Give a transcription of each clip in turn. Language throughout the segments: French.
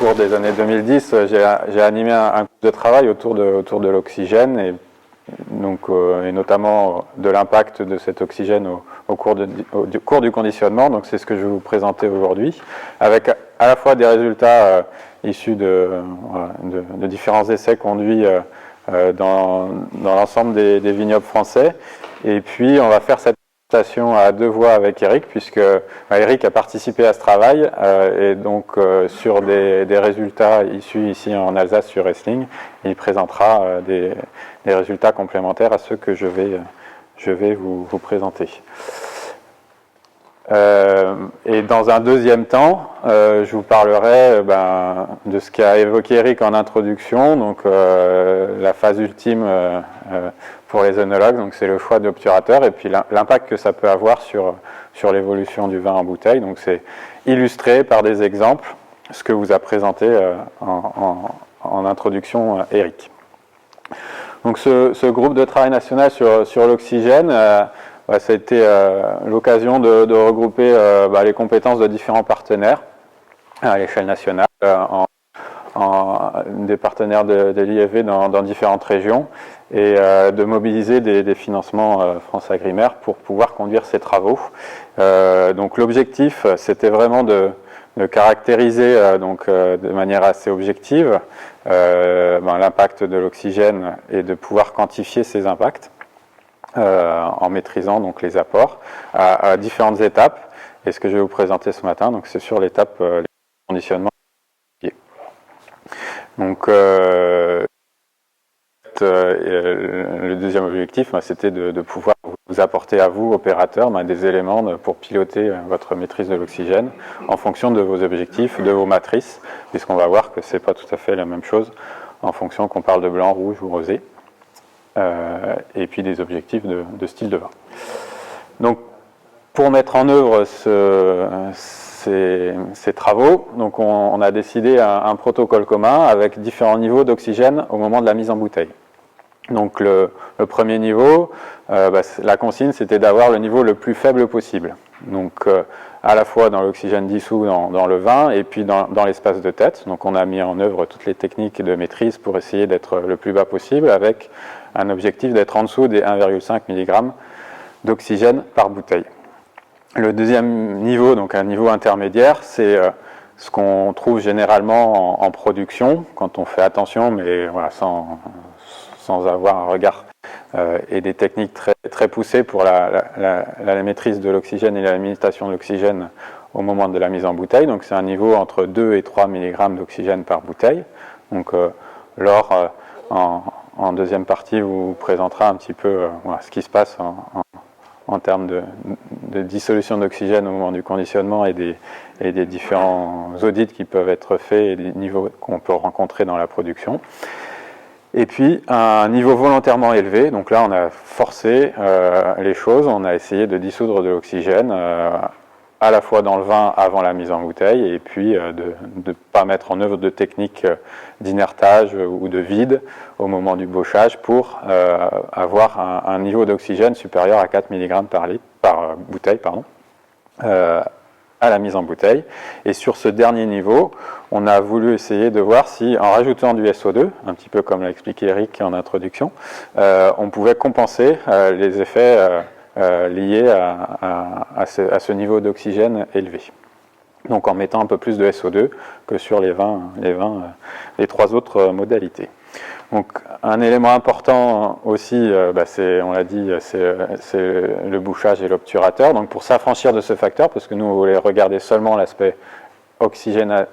cours des années 2010, j'ai animé un groupe de travail autour de l'oxygène et notamment de l'impact de cet oxygène au cours du conditionnement. Donc c'est ce que je vais vous présenter aujourd'hui, avec à la fois des résultats issus de différents essais conduits dans l'ensemble des vignobles français. Et puis on va faire cette présentation à deux voix avec Eric, puisque Eric a participé à ce travail et donc sur des résultats issus ici en Alsace sur Essling, il présentera des résultats complémentaires à ceux que je vais vous présenter. Et dans un deuxième temps, je vous parlerai de ce qu'a évoqué Eric en introduction, donc la phase ultime pour les œnologues, donc c'est le choix de l'obturateur et puis l'impact que ça peut avoir sur l'évolution du vin en bouteille. Donc c'est illustré par des exemples, ce que vous a présenté en introduction Eric. Donc ce groupe de travail national sur l'oxygène, ça a été l'occasion de regrouper les compétences de différents partenaires à l'échelle nationale, des partenaires de l'IFV dans différentes régions, et de mobiliser des financements France Agrimaire pour pouvoir conduire ces travaux. Donc l'objectif, c'était vraiment de caractériser de manière assez objective l'impact de l'oxygène et de pouvoir quantifier ces impacts. En maîtrisant donc les apports à différentes étapes. Et ce que je vais vous présenter ce matin, donc c'est sur l'étape conditionnement. Donc le deuxième objectif, c'était de pouvoir vous apporter à vous, opérateurs, des éléments pour piloter votre maîtrise de l'oxygène en fonction de vos objectifs, de vos matrices, puisqu'on va voir que c'est pas tout à fait la même chose en fonction qu'on parle de blanc, rouge ou rosé. Et puis des objectifs de style de vin. Donc, pour mettre en œuvre ces travaux, donc on a décidé un protocole commun avec différents niveaux d'oxygène au moment de la mise en bouteille. Donc le premier niveau, la consigne, c'était d'avoir le niveau le plus faible possible. Donc à la fois dans l'oxygène dissous dans le vin et puis dans l'espace de tête. Donc on a mis en œuvre toutes les techniques de maîtrise pour essayer d'être le plus bas possible, avec un objectif d'être en dessous des 1,5 mg d'oxygène par bouteille. Le deuxième niveau, donc un niveau intermédiaire, c'est ce qu'on trouve généralement en production, quand on fait attention, mais voilà, sans avoir un regard et des techniques très poussées pour la maîtrise de l'oxygène et la limitation de l'oxygène au moment de la mise en bouteille. Donc c'est un niveau entre 2 et 3 mg d'oxygène par bouteille. Donc Laure, en deuxième partie, vous présentera un petit peu ce qui se passe en termes de dissolution d'oxygène au moment du conditionnement et des différents audits qui peuvent être faits et des niveaux qu'on peut rencontrer dans la production. Et puis un niveau volontairement élevé, donc là on a forcé les choses, on a essayé de dissoudre de l'oxygène à la fois dans le vin avant la mise en bouteille et puis de ne pas mettre en œuvre de techniques d'inertage ou de vide au moment du bauchage pour avoir un niveau d'oxygène supérieur à 4 mg par bouteille à la mise en bouteille. Et sur ce dernier niveau, on a voulu essayer de voir si, en rajoutant du SO2, un petit peu comme l'a expliqué Eric en introduction, on pouvait compenser les effets liés à ce niveau d'oxygène élevé. Donc en mettant un peu plus de SO2 que sur les trois autres modalités. Donc un élément important aussi, on l'a dit, c'est le bouchage et l'obturateur. Donc pour s'affranchir de ce facteur, parce que nous on voulait regarder seulement l'aspect oxygène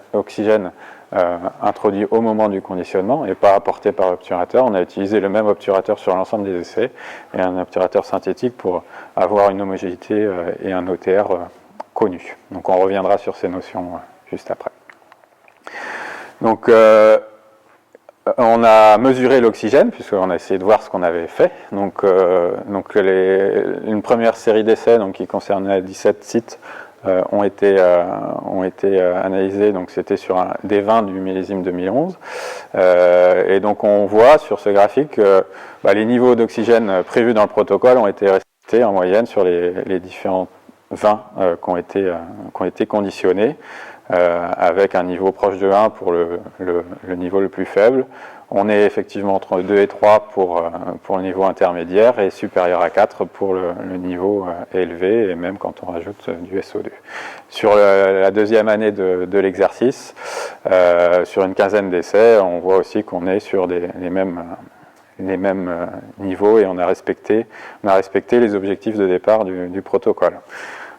introduit au moment du conditionnement et pas apporté par l'obturateur, on a utilisé le même obturateur sur l'ensemble des essais et un obturateur synthétique pour avoir une homogénéité et un OTR connu. Donc on reviendra sur ces notions juste après. Donc on a mesuré l'oxygène, puisqu'on a essayé de voir ce qu'on avait fait. Donc une première série d'essais qui concernait 17 sites ont été analysés. Donc c'était sur des vins du millésime 2011. Et donc on voit sur ce graphique que les niveaux d'oxygène prévus dans le protocole ont été respectés en moyenne sur les différents vins qui ont été conditionnés. avec un niveau proche de 1 pour le niveau le plus faible. On est effectivement entre 2 et 3 pour le niveau intermédiaire et supérieur à 4 pour le niveau élevé, et même quand on rajoute du SO2. Sur la deuxième année de l'exercice, sur une quinzaine d'essais, on voit aussi qu'on est sur les mêmes niveaux, et on a respecté les objectifs de départ du protocole.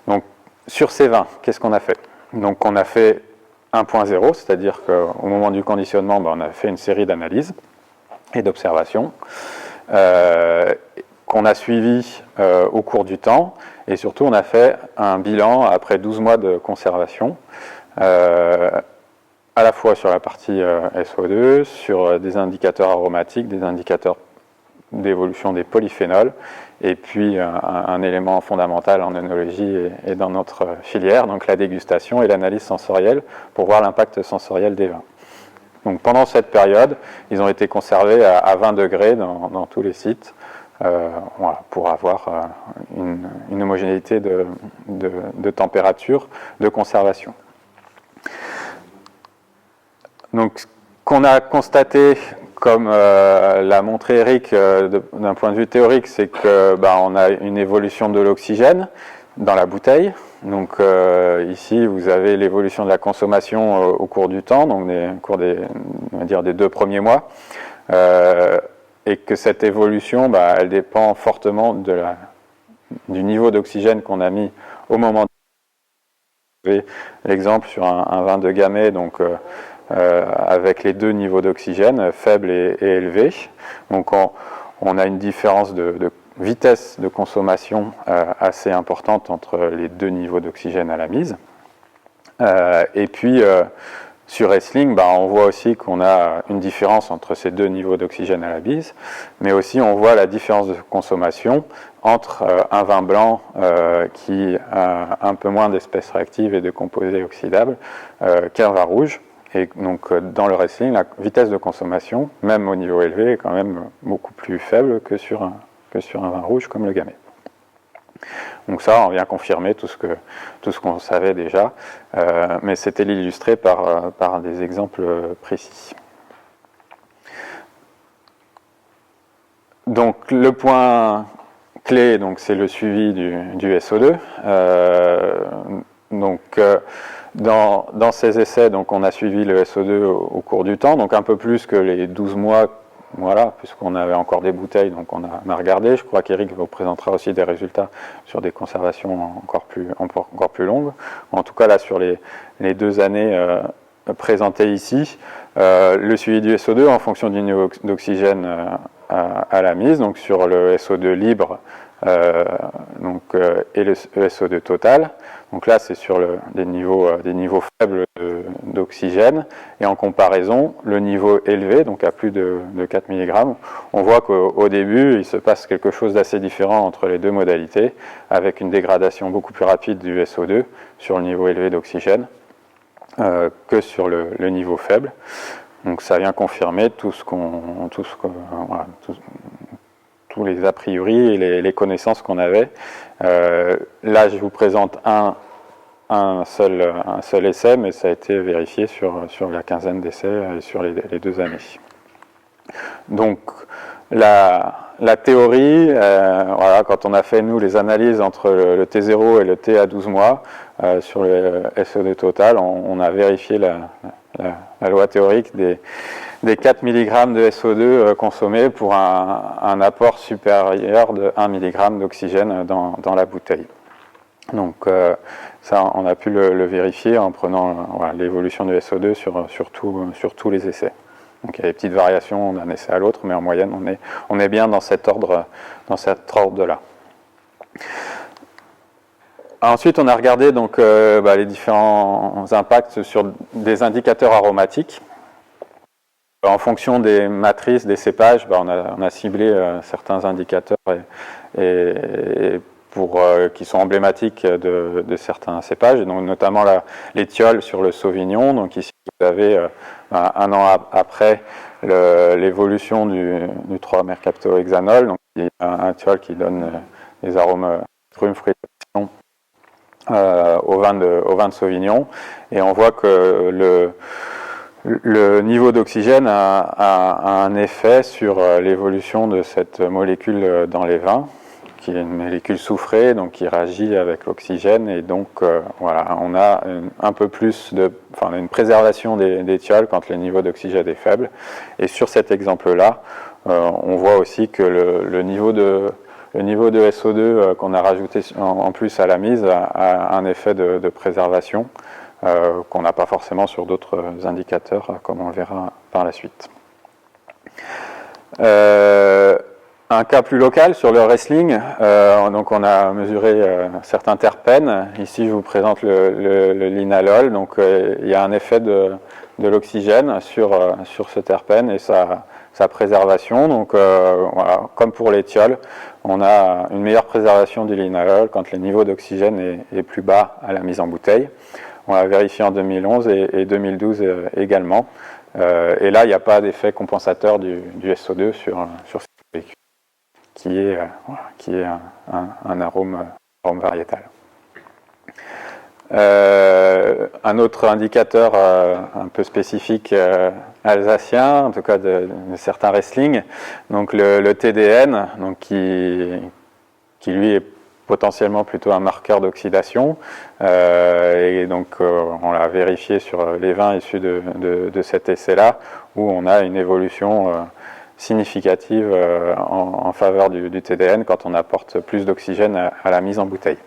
Donc sur ces 20, qu'est-ce qu'on a fait? Donc on a fait 1.0, c'est-à-dire qu'au moment du conditionnement, on a fait une série d'analyses et d'observations qu'on a suivies au cours du temps, et surtout on a fait un bilan après 12 mois de conservation, à la fois sur la partie SO2, sur des indicateurs aromatiques, des indicateurs d'évolution des polyphénols, et puis un élément fondamental en œnologie et dans notre filière, donc la dégustation et l'analyse sensorielle, pour voir l'impact sensoriel des vins. Donc pendant cette période, ils ont été conservés à 20 degrés dans tous les sites, voilà, pour avoir une homogénéité de température de conservation. Donc ce qu'on a constaté, comme l'a montré Eric d'un point de vue théorique, c'est que on a une évolution de l'oxygène dans la bouteille. Donc ici vous avez l'évolution de la consommation au cours du temps, donc au cours on va dire des 2 premiers mois, et que cette évolution elle dépend fortement du niveau d'oxygène qu'on a mis au moment. Vous avez l'exemple sur un vin de Gamay, donc avec les 2 niveaux d'oxygène, faible et élevé. Donc on a une différence de vitesse de consommation assez importante entre les 2 niveaux d'oxygène à la mise. Et puis sur Riesling, on voit aussi qu'on a une différence entre ces 2 niveaux d'oxygène à la mise, mais aussi on voit la différence de consommation entre un vin blanc qui a un peu moins d'espèces réactives et de composés oxydables qu'un vin rouge. Et donc dans le Riesling, la vitesse de consommation, même au niveau élevé, est quand même beaucoup plus faible que sur un vin rouge comme le Gamay. Donc ça, on vient confirmer tout ce qu'on savait déjà, mais c'était illustré par des exemples précis. Donc le point clé, c'est le suivi du SO2. Dans ces essais, on a suivi le SO2 au cours du temps, donc un peu plus que les 12 mois, voilà, puisqu'on avait encore des bouteilles, donc on a regardé. Je crois qu'Eric vous présentera aussi des résultats sur des conservations encore plus longues. En tout cas, là, sur les 2 années présentées ici, le suivi du SO2 en fonction du niveau d'oxygène à la mise, donc sur le SO2 libre et le SO2 total. Donc là, c'est sur des niveaux faibles d'oxygène, et en comparaison, le niveau élevé, donc à plus de 4 mg, on voit qu'au début, il se passe quelque chose d'assez différent entre les 2 modalités, avec une dégradation beaucoup plus rapide du SO2 sur le niveau élevé d'oxygène que sur le niveau faible. Donc ça vient confirmer tous les a priori et les connaissances qu'on avait. Là, je vous présente un seul essai, mais ça a été vérifié sur la quinzaine d'essais et sur les 2 années. Donc, la théorie, voilà, quand on a fait, nous, les analyses entre le T0 et le T à 12 mois, sur le SO2 total, on a vérifié la loi théorique des 4 mg de SO2 consommés pour un apport supérieur de 1 mg d'oxygène dans la bouteille. Donc ça, on a pu le vérifier en prenant l'évolution du SO2 sur tous les essais. Donc il y a des petites variations d'un essai à l'autre, mais en moyenne, on est bien dans cet ordre-là. Ensuite, on a regardé les différents impacts sur des indicateurs aromatiques. En fonction des matrices, des cépages, on a ciblé certains indicateurs qui sont emblématiques de certains cépages, et donc notamment l'étiole sur le Sauvignon. Donc ici, vous avez un an après l'évolution du 3-mercaptohexanol, donc un étiole qui donne des arômes fruits, au vin de Sauvignon, et on voit que le niveau d'oxygène a un effet sur l'évolution de cette molécule dans les vins, qui est une molécule soufrée, donc qui réagit avec l'oxygène, et donc voilà, on a un peu plus une préservation des thiols quand le niveau d'oxygène est faible. Et sur cet exemple-là, on voit aussi que le niveau de SO2 qu'on a rajouté en plus à la mise a un effet de préservation qu'on n'a pas forcément sur d'autres indicateurs, comme on le verra par la suite. Un cas plus local sur le Riesling, donc on a mesuré certains terpènes. Ici, je vous présente le linalol. Donc, il y a un effet de l'oxygène sur ce terpène et sa préservation. Donc, voilà, comme pour l'éthiol, on a une meilleure préservation du linalol quand le niveau d'oxygène est plus bas à la mise en bouteille. On l'a vérifié en 2011 et 2012 également. Et là, il n'y a pas d'effet compensateur du SO2 sur cette molécule, qui est un arôme variétal. Un autre indicateur un peu spécifique alsacien, en tout cas de certains Riesling, donc le TDN, donc qui lui est potentiellement plutôt un marqueur d'oxydation, et donc on l'a vérifié sur les vins issus de cet essai-là, où on a une évolution significative en faveur du TDN quand on apporte plus d'oxygène à la mise en bouteille.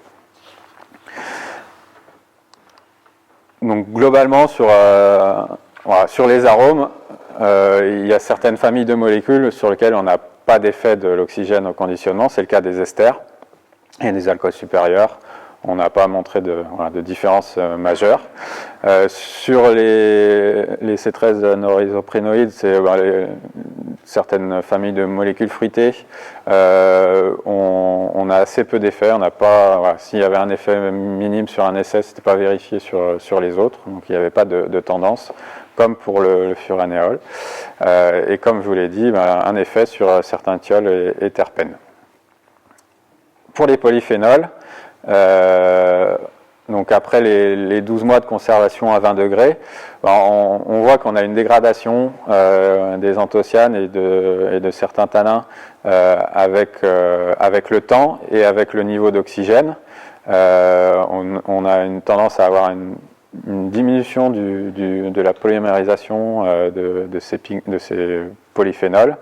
Donc globalement sur les arômes, il y a certaines familles de molécules sur lesquelles on n'a pas d'effet de l'oxygène au conditionnement, c'est le cas des esters et des alcools supérieurs. On n'a pas montré de différence majeure. Sur les C13 norisoprénoïdes, c'est certaines familles de molécules fruitées. On a assez peu d'effets. On n'a pas. S'il y avait un effet minime sur un essai, c'était pas vérifié sur les autres. Donc il n'y avait pas de tendance, comme pour le furanéol. Et comme je vous l'ai dit, un effet sur certains thiols et terpènes. Pour les polyphénols, donc après les 12 mois de conservation à 20 degrés, on voit qu'on a une dégradation des anthocyanes et de certains tanins avec le temps et avec le niveau d'oxygène. On a une tendance à avoir une diminution de la polymérisation de ces polyphénols,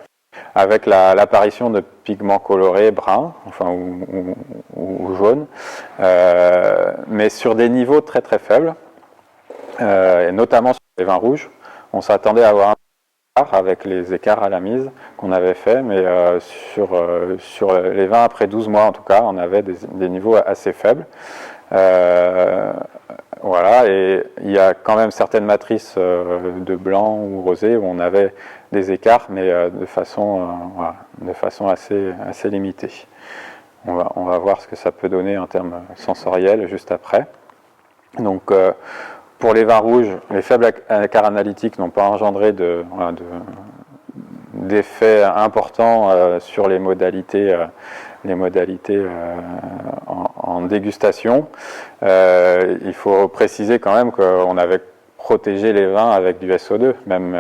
avec l'apparition de pigments colorés bruns, enfin ou jaunes, mais sur des niveaux très très faibles, et notamment sur les vins rouges. On s'attendait à avoir un écart avec les écarts à la mise qu'on avait fait, mais sur les vins après 12 mois en tout cas, on avait des niveaux assez faibles. Voilà, et il y a quand même certaines matrices de blanc ou rosé où on avait des écarts, mais de façon assez limitée. On va voir ce que ça peut donner en termes sensoriels juste après. Donc, pour les vins rouges, les faibles écarts analytiques n'ont pas engendré d'effets importants sur les modalités en dégustation. Il faut préciser quand même qu'on avait protégé les vins avec du SO2, même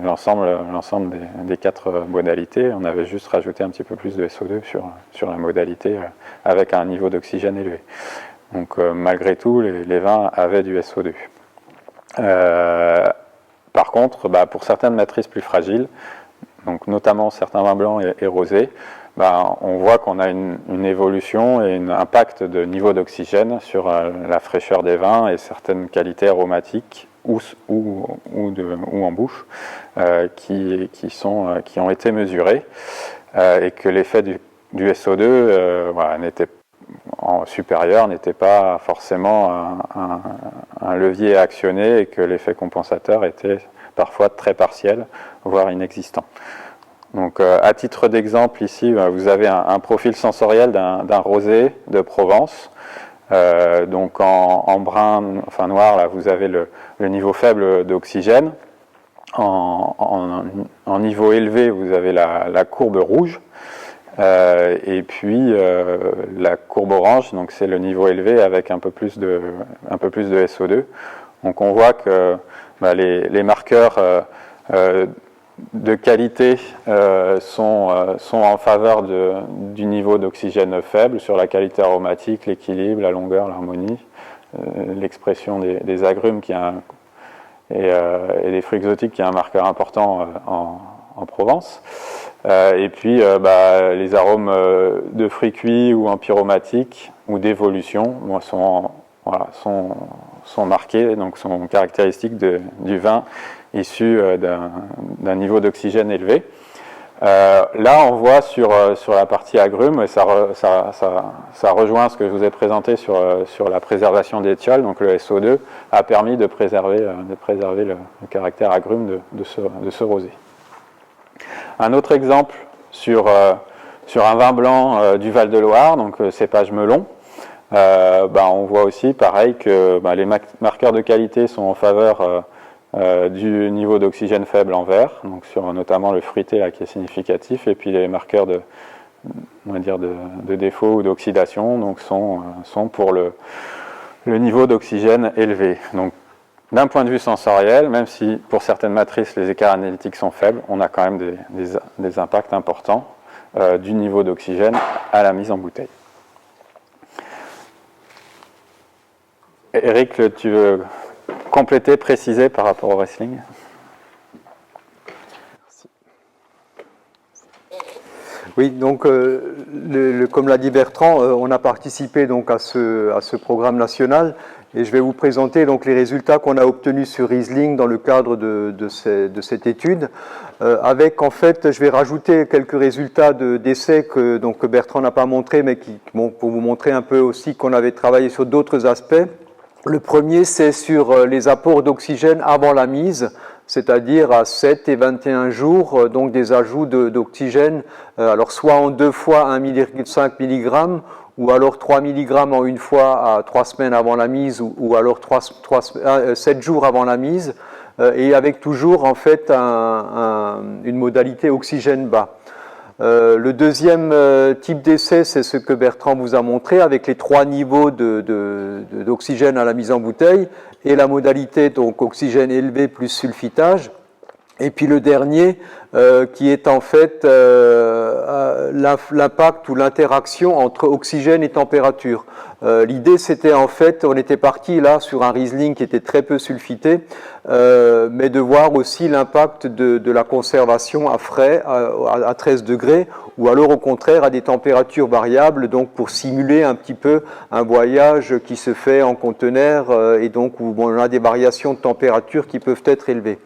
l'ensemble des 4 modalités, on avait juste rajouté un petit peu plus de SO2 sur la modalité avec un niveau d'oxygène élevé. Donc malgré tout, les vins avaient du SO2. Par contre, pour certaines matrices plus fragiles, donc notamment certains vins blancs et rosés, on voit qu'on a une évolution et un impact de niveau d'oxygène sur la fraîcheur des vins et certaines qualités aromatiques ou en bouche qui ont été mesurées, et que l'effet du SO2 supérieur n'était pas forcément un levier à actionner, et que l'effet compensateur était parfois très partiel, voire inexistant. Donc, à titre d'exemple, ici, vous avez un profil sensoriel d'un rosé de Provence. Donc, en brun, enfin noir, là, vous avez le niveau faible d'oxygène. En niveau élevé, vous avez la courbe rouge. Et puis la courbe orange, donc c'est le niveau élevé avec un peu plus de SO2. Donc on voit que les marqueurs de qualité sont en faveur du niveau d'oxygène faible sur la qualité aromatique, l'équilibre, la longueur, l'harmonie, l'expression des agrumes et des fruits exotiques qui est un marqueur important en Provence. Et puis les arômes de fruits cuits ou empyromatiques ou d'évolution sont marqués, donc sont caractéristiques du vin issu d'un niveau d'oxygène élevé. Là, on voit sur la partie agrumes, et ça rejoint ce que je vous ai présenté sur la préservation d'étiole, donc le SO2 a permis de préserver le caractère agrume de ce rosé. Un autre exemple sur un vin blanc du Val-de-Loire, donc cépage melon. On voit aussi pareil que les marqueurs de qualité sont en faveur du niveau d'oxygène faible en vert, donc sur notamment le fruité là, qui est significatif, et puis les marqueurs de défaut ou d'oxydation donc sont pour le niveau d'oxygène élevé. Donc d'un point de vue sensoriel, même si pour certaines matrices les écarts analytiques sont faibles, on a quand même des impacts importants du niveau d'oxygène à la mise en bouteille. Eric, tu veux compléter, préciser par rapport au Riesling? Oui, donc comme l'a dit Bertrand, on a participé donc à ce programme national et je vais vous présenter donc les résultats qu'on a obtenus sur Riesling dans le cadre de cette étude. Avec en fait, je vais rajouter quelques résultats d'essais que Bertrand n'a pas montré, mais pour vous montrer un peu aussi qu'on avait travaillé sur d'autres aspects. Le premier, c'est sur les apports d'oxygène avant la mise, c'est-à-dire à 7 et 21 jours, donc des ajouts d'oxygène, alors soit en 2 fois 1,5 mg, ou alors 3 mg en une fois à 3 semaines avant la mise, ou alors 7 jours avant la mise, et avec toujours en fait une modalité oxygène bas. Le deuxième type d'essai, c'est ce que Bertrand vous a montré, avec les 3 niveaux d'oxygène à la mise en bouteille, et la modalité donc oxygène élevé plus sulfitage. Et puis le dernier, qui est en fait l'impact ou l'interaction entre oxygène et température. L'idée, c'était en fait, on était parti là sur un Riesling qui était très peu sulfité, mais de voir aussi l'impact de la conservation à frais, à 13 degrés, ou alors au contraire à des températures variables, donc pour simuler un petit peu un voyage qui se fait en conteneur, et donc où on a des variations de température qui peuvent être élevées.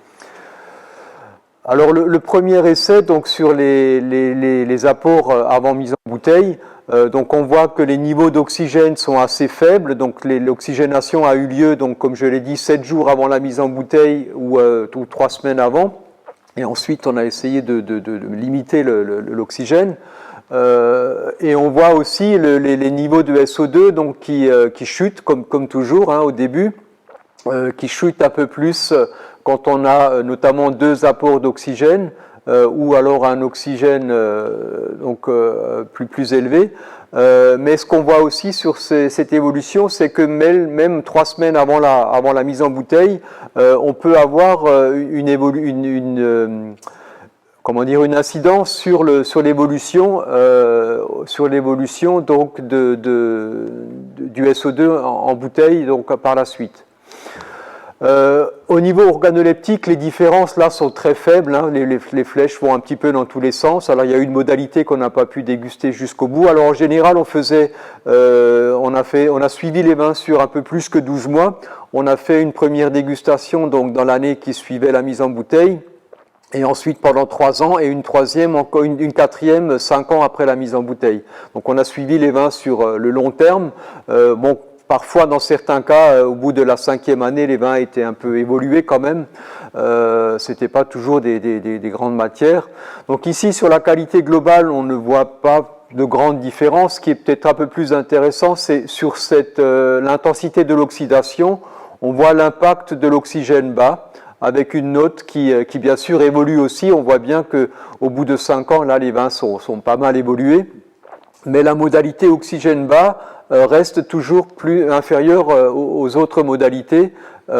Alors le premier essai donc sur les apports avant mise en bouteille, donc on voit que les niveaux d'oxygène sont assez faibles, donc l'oxygénation a eu lieu, donc comme je l'ai dit, 7 jours avant la mise en bouteille ou 3 semaines avant, et ensuite on a essayé de limiter l'oxygène. Et on voit aussi les niveaux de SO2 donc qui chutent comme toujours au début, qui chutent un peu plus quand on a notamment 2 apports d'oxygène ou alors un oxygène plus élevé. Mais ce qu'on voit aussi sur cette évolution, c'est que même 3 semaines avant la mise en bouteille, on peut avoir une incidence sur l'évolution donc du SO2 en bouteille donc par la suite. Au niveau organoleptique, les différences là sont très faibles, les flèches vont un petit peu dans tous les sens. Alors il y a une modalité qu'on n'a pas pu déguster jusqu'au bout. Alors en général, on a suivi les vins sur un peu plus que 12 mois. On a fait une première dégustation donc dans l'année qui suivait la mise en bouteille, et ensuite pendant 3 ans, et une troisième, encore une quatrième 5 ans après la mise en bouteille. Donc on a suivi les vins sur le long terme. Parfois, dans certains cas, au bout de la 5e année, les vins étaient un peu évolués quand même. C'était pas toujours des grandes matières. Donc ici, sur la qualité globale, on ne voit pas de grandes différences. Ce qui est peut-être un peu plus intéressant, c'est sur l'intensité de l'oxydation. On voit l'impact de l'oxygène bas, avec une note qui bien sûr évolue aussi. On voit bien qu'au bout de 5 ans, là, les vins sont pas mal évolués. Mais la modalité oxygène bas reste toujours plus inférieure aux autres modalités, aux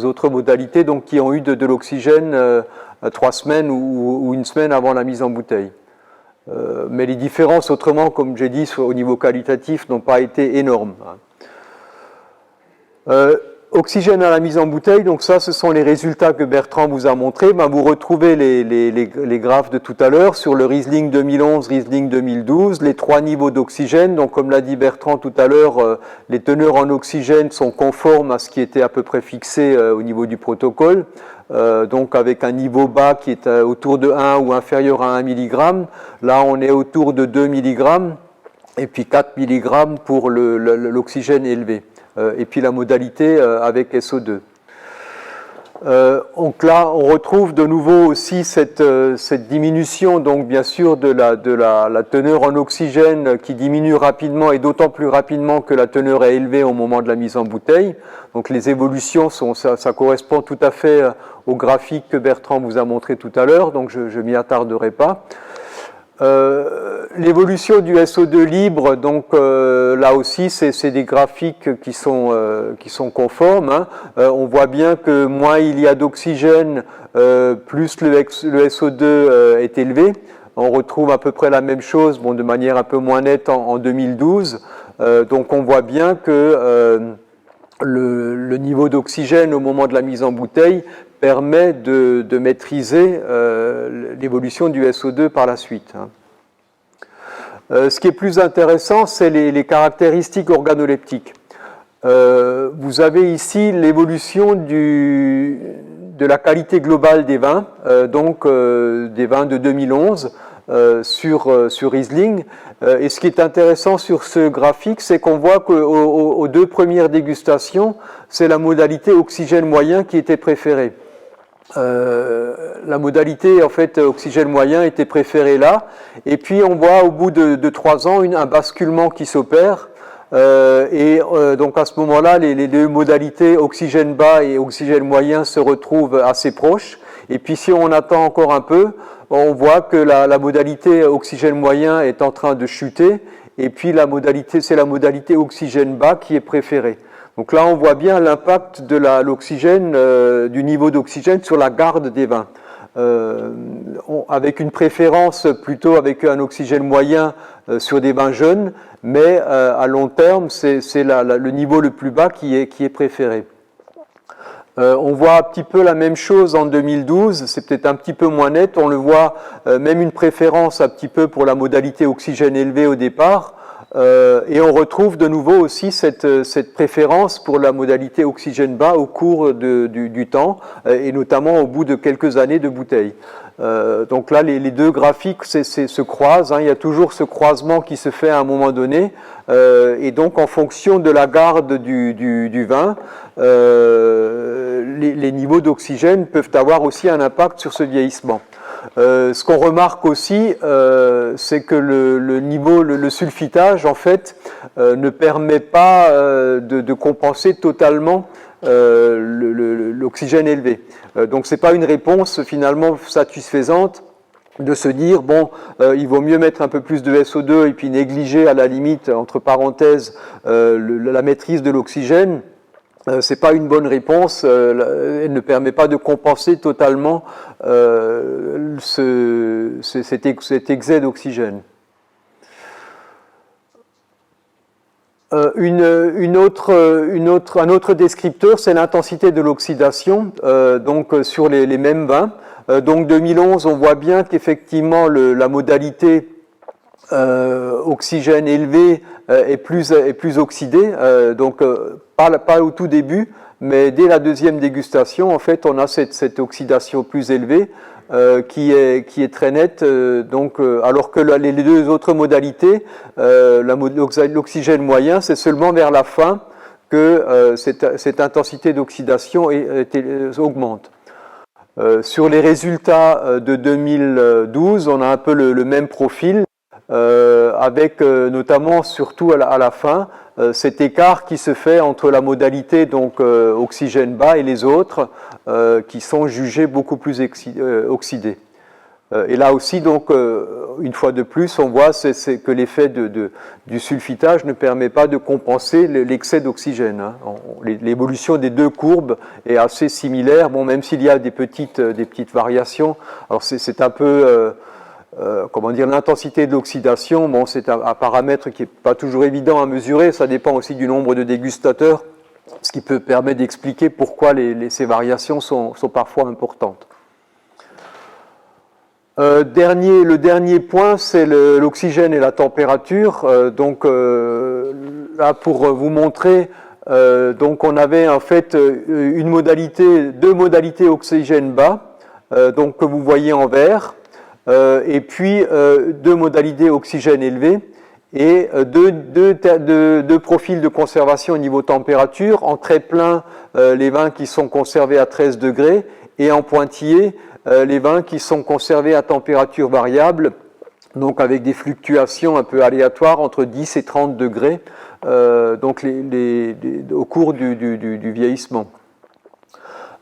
autres modalités donc, qui ont eu de l'oxygène 3 semaines ou 1 semaine avant la mise en bouteille. Mais les différences, autrement, comme j'ai dit, au niveau qualitatif, n'ont pas été énormes. Oxygène à la mise en bouteille, donc ça, ce sont les résultats que Bertrand vous a montrés. Vous retrouvez les graphes de tout à l'heure sur le Riesling 2011, Riesling 2012, les 3 niveaux d'oxygène. Donc, comme l'a dit Bertrand tout à l'heure, les teneurs en oxygène sont conformes à ce qui était à peu près fixé au niveau du protocole. Donc, avec un niveau bas qui est autour de 1 ou inférieur à 1 mg. Là, on est autour de 2 mg et puis 4 mg pour l'oxygène élevé. Et puis la modalité avec SO2. Donc là, on retrouve de nouveau aussi cette diminution, donc bien sûr, de la teneur en oxygène qui diminue rapidement et d'autant plus rapidement que la teneur est élevée au moment de la mise en bouteille. Donc les évolutions, ça correspond tout à fait au graphique que Bertrand vous a montré tout à l'heure, donc je ne m'y attarderai pas. L'évolution du SO2 libre, donc là aussi, c'est des graphiques qui sont conformes. On voit bien que moins il y a d'oxygène, plus le SO2 est élevé. On retrouve à peu près la même chose, de manière un peu moins nette en 2012. Donc on voit bien que le niveau d'oxygène au moment de la mise en bouteille permet de maîtriser l'évolution du SO2 par la suite. Ce qui est plus intéressant, c'est les caractéristiques organoleptiques. Vous avez ici l'évolution de la qualité globale des vins, des vins de 2011 sur Riesling. Et ce qui est intéressant sur ce graphique, c'est qu'on voit qu'aux 2 premières dégustations, c'est la modalité oxygène moyen qui était préférée. La modalité en fait oxygène moyen était préférée là, et puis on voit au bout de 3 ans un basculement qui s'opère, donc à ce moment-là les 2 modalités oxygène bas et oxygène moyen se retrouvent assez proches, et puis si on attend encore un peu, on voit que la modalité oxygène moyen est en train de chuter, et puis c'est la modalité oxygène bas qui est préférée. Donc là, on voit bien l'impact de l'oxygène, du niveau d'oxygène sur la garde des vins. Avec une préférence plutôt avec un oxygène moyen sur des vins jeunes, mais à long terme, c'est le niveau le plus bas qui est préféré. On voit un petit peu la même chose en 2012, c'est peut-être un petit peu moins net, on le voit même une préférence un petit peu pour la modalité oxygène élevé au départ, et on retrouve de nouveau aussi cette préférence pour la modalité oxygène bas au cours du temps, et notamment au bout de quelques années de bouteille. Donc là, les 2 graphiques se croisent, il y a toujours ce croisement qui se fait à un moment donné, et donc en fonction de la garde du vin, les niveaux d'oxygène peuvent avoir aussi un impact sur ce vieillissement. Ce qu'on remarque aussi, c'est que le sulfitage, en fait, ne permet pas de compenser totalement l'oxygène élevé. Donc, ce n'est pas une réponse finalement satisfaisante de se dire, il vaut mieux mettre un peu plus de SO2 et puis négliger à la limite, entre parenthèses, la maîtrise de l'oxygène. C'est pas une bonne réponse, elle ne permet pas de compenser totalement cet excès d'oxygène. Un autre descripteur, c'est l'intensité de l'oxydation, donc sur les mêmes vins. Donc 2011, on voit bien qu'effectivement la modalité oxygène élevé est plus oxydée, donc pas au tout début, mais dès la 2e dégustation, en fait, on a cette oxydation plus élevée qui est très nette, alors que les 2 autres modalités, l'oxygène moyen, c'est seulement vers la fin que cette intensité d'oxydation augmente. Sur les résultats de 2012, on a un peu le même profil, avec notamment, surtout à la fin, cet écart qui se fait entre la modalité donc oxygène bas et les autres qui sont jugés beaucoup plus oxydés. Et là aussi, donc, une fois de plus, on voit que l'effet du sulfitage ne permet pas de compenser l'excès d'oxygène. Hein. L'évolution des deux courbes est assez similaire, bon, même s'il y a des petites variations. Alors c'est un peu, comment dire, l'intensité de l'oxydation. Bon, c'est un paramètre qui n'est pas toujours évident à mesurer. Ça dépend aussi du nombre de dégustateurs, ce qui peut permettre d'expliquer pourquoi ces variations sont parfois importantes. Le dernier point, c'est l'oxygène et la température. Donc là, pour vous montrer, donc on avait en fait deux modalités oxygène bas, donc que vous voyez en vert, et puis deux modalités oxygène élevé, et deux profils de conservation au niveau température. En très plein, les vins qui sont conservés à 13 degrés, et en pointillé, les vins qui sont conservés à température variable, donc avec des fluctuations un peu aléatoires entre 10 et 30 degrés donc au cours du vieillissement.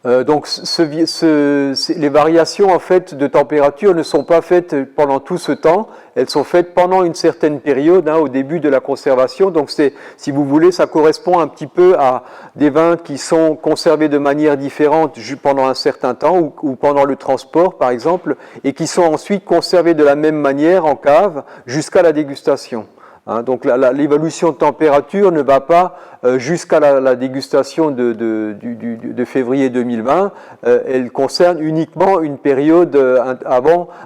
Donc les variations en fait de température ne sont pas faites pendant tout ce temps, elles sont faites pendant une certaine période, hein, au début de la conservation. Donc si vous voulez, ça correspond un petit peu à des vins qui sont conservés de manière différente pendant un certain temps ou pendant le transport par exemple, et qui sont ensuite conservés de la même manière en cave jusqu'à la dégustation. Hein, donc l'évolution de température ne va pas jusqu'à la dégustation de février 2020, elle concerne uniquement une période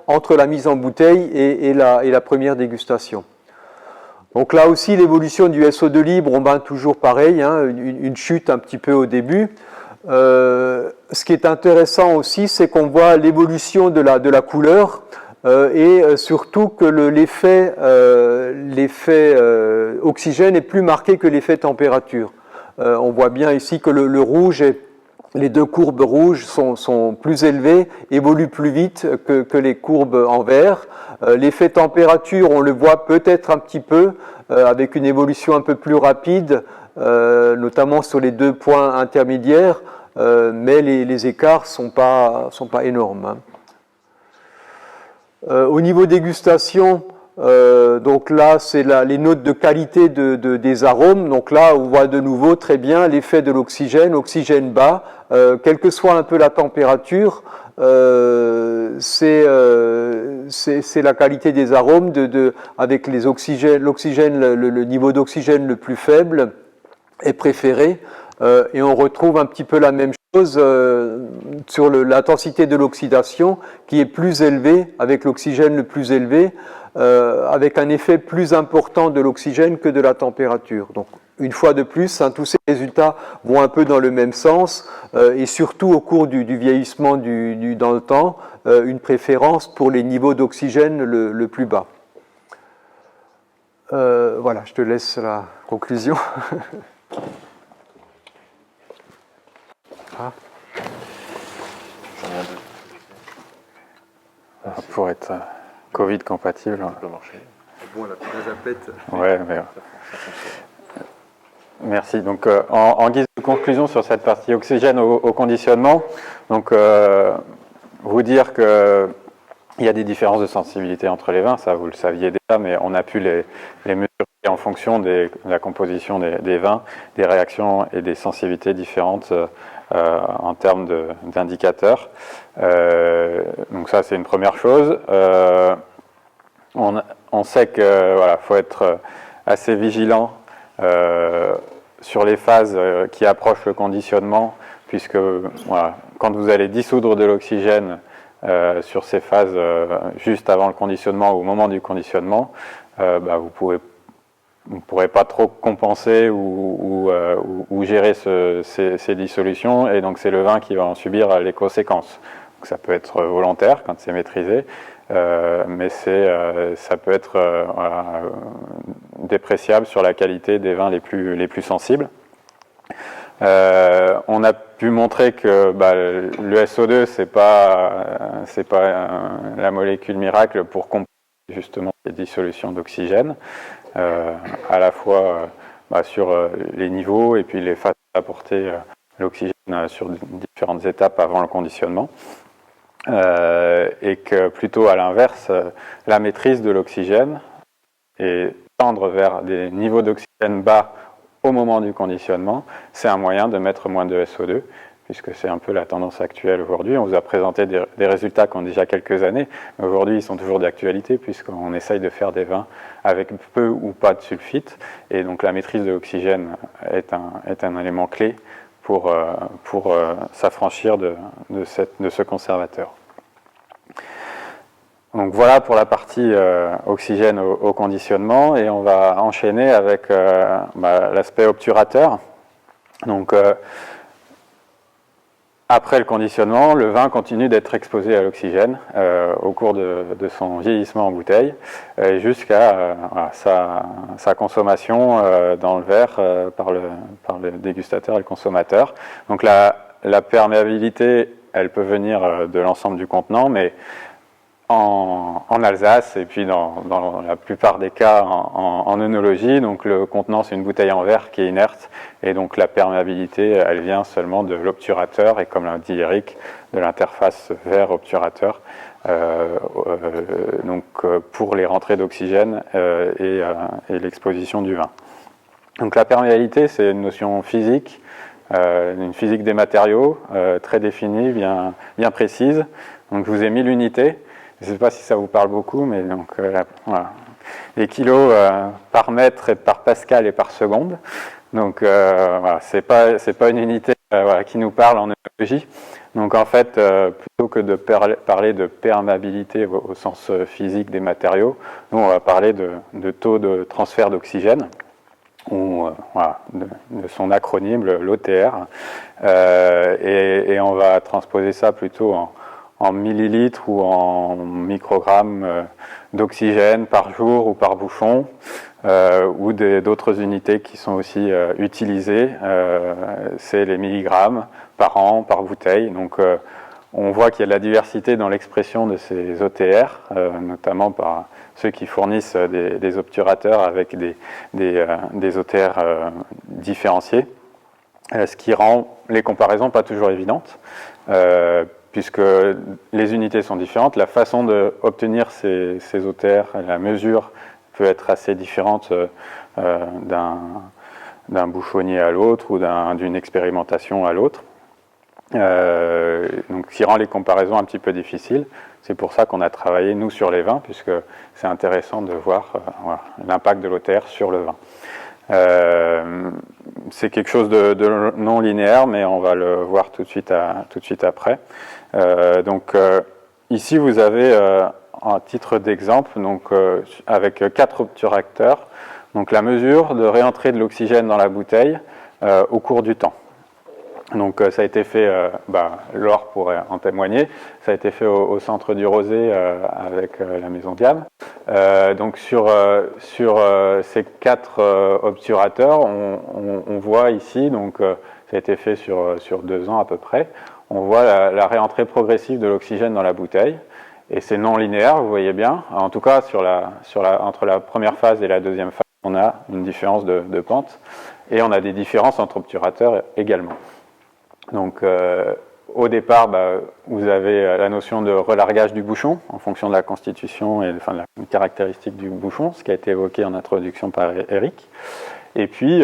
entre la mise en bouteille et la première dégustation. Donc là aussi l'évolution du SO2 libre, on va toujours pareil, hein, une chute un petit peu au début. Ce qui est intéressant aussi, c'est qu'on voit l'évolution de la couleur. Et surtout que l'effet oxygène est plus marqué que l'effet température. On voit bien ici que le rouge et les deux courbes rouges sont plus élevées, évoluent plus vite que les courbes en vert. L'effet température, on le voit peut-être un petit peu, avec une évolution un peu plus rapide, notamment sur les deux points intermédiaires, mais les écarts sont pas énormes. Hein. Au niveau dégustation, donc là c'est les notes de qualité des arômes. Donc là on voit de nouveau très bien l'effet de oxygène bas, quelle que soit un peu la température, c'est la qualité des arômes avec l'oxygène, le niveau d'oxygène le plus faible est préféré. Et on retrouve un petit peu la même chose sur l'intensité de l'oxydation qui est plus élevée, avec l'oxygène le plus élevé, avec un effet plus important de l'oxygène que de la température. Donc, une fois de plus, hein, tous ces résultats vont un peu dans le même sens, et surtout au cours du vieillissement dans le temps, une préférence pour les niveaux d'oxygène le plus bas. Voilà, je te laisse la conclusion. Pour être Covid compatible. Ça peut marcher. Bon, la zapette. Ouais, mais... Merci. Donc, en guise de conclusion sur cette partie oxygène au conditionnement, donc vous dire que il y a des différences de sensibilité entre les vins, ça vous le saviez déjà, mais on a pu les mesurer en fonction de la composition des vins, des réactions et des sensibilités différentes en termes d'indicateurs. Donc ça, c'est une première chose. On sait que voilà, faut être assez vigilant sur les phases qui approchent le conditionnement, puisque voilà, quand vous allez dissoudre de l'oxygène sur ces phases juste avant le conditionnement ou au moment du conditionnement, vous ne pourrez pas trop compenser ou gérer ces dissolutions, et donc c'est le vin qui va en subir les conséquences. Donc ça peut être volontaire quand c'est maîtrisé, mais ça peut être dépréciable sur la qualité des vins les plus sensibles. On a pu montrer que le SO2 c'est pas la molécule miracle pour compenser justement les dissolutions d'oxygène, à la fois sur les niveaux et puis les façons d'apporter l'oxygène sur différentes étapes avant le conditionnement. Et que plutôt à l'inverse, la maîtrise de l'oxygène et tendre vers des niveaux d'oxygène bas au moment du conditionnement, c'est un moyen de mettre moins de SO2, puisque c'est un peu la tendance actuelle aujourd'hui. On vous a présenté des résultats qui ont déjà quelques années, mais aujourd'hui ils sont toujours d'actualité, puisqu'on essaye de faire des vins avec peu ou pas de sulfite, et donc la maîtrise de l'oxygène est un élément clé pour s'affranchir de ce conservateur. Donc voilà pour la partie oxygène au conditionnement, et on va enchaîner avec l'aspect obturateur. Donc après le conditionnement, le vin continue d'être exposé à l'oxygène au cours de son vieillissement en bouteille jusqu'à sa consommation dans le verre par le dégustateur et le consommateur. Donc la perméabilité, elle peut venir de l'ensemble du contenant, mais en Alsace et puis dans la plupart des cas en œnologie, donc le contenant c'est une bouteille en verre qui est inerte et donc la perméabilité elle vient seulement de l'obturateur et comme l'a dit Eric, de l'interface verre-obturateur pour les rentrées d'oxygène et l'exposition du vin. Donc la perméabilité c'est une notion physique, une physique des matériaux très définie, bien précise. Donc je vous ai mis l'unité. Je ne sais pas si ça vous parle beaucoup, mais donc voilà. Les kilos par mètre et par pascal et par seconde. Donc voilà, c'est pas une unité qui nous parle en œnologie. Donc en fait, plutôt que de parler de perméabilité au sens physique des matériaux, nous on va parler de taux de transfert d'oxygène, ou de son acronyme, l'OTR, et on va transposer ça plutôt en millilitres ou en microgrammes d'oxygène par jour ou par bouchon, ou d'autres unités qui sont aussi utilisées, c'est les milligrammes par an, par bouteille. Donc on voit qu'il y a de la diversité dans l'expression de ces OTR, notamment par ceux qui fournissent des obturateurs avec des OTR différenciés, ce qui rend les comparaisons pas toujours évidentes. Puisque les unités sont différentes, la façon d'obtenir ces OTR, la mesure peut être assez différente d'un bouchonnier à l'autre ou d'une expérimentation à l'autre. Donc, ce qui rend les comparaisons un petit peu difficiles. C'est pour ça qu'on a travaillé, nous, sur les vins, puisque c'est intéressant de voir l'impact de l'OTR sur le vin. C'est quelque chose de non linéaire, mais on va le voir tout de suite après. Ici, vous avez un titre d'exemple, avec 4 obturateurs, donc la mesure de réentrée de l'oxygène dans la bouteille au cours du temps. Donc ça a été fait, Laure pourrait en témoigner, ça a été fait au centre du Rosé avec la maison Diam. Donc sur ces 4 obturateurs, on voit ici, donc ça a été fait sur 2 ans à peu près, on voit la réentrée progressive de l'oxygène dans la bouteille, et c'est non linéaire, vous voyez bien. En tout cas, entre la première phase et la deuxième phase, on a une différence de pente, et on a des différences entre obturateurs également. Donc, au départ, vous avez la notion de relargage du bouchon en fonction de la constitution et de la caractéristique du bouchon, ce qui a été évoqué en introduction par Eric. Et puis,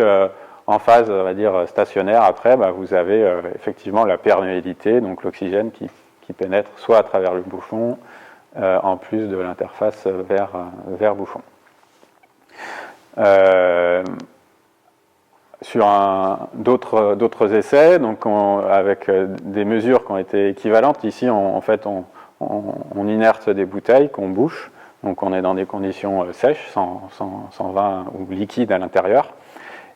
en phase, on va dire, stationnaire, après, vous avez effectivement la perméabilité, donc l'oxygène qui pénètre soit à travers le bouchon, en plus de l'interface verre-bouchon. Sur d'autres essais, donc avec des mesures qui ont été équivalentes. Ici, on inerte des bouteilles qu'on bouche, donc on est dans des conditions sèches, sans vin ou liquide à l'intérieur.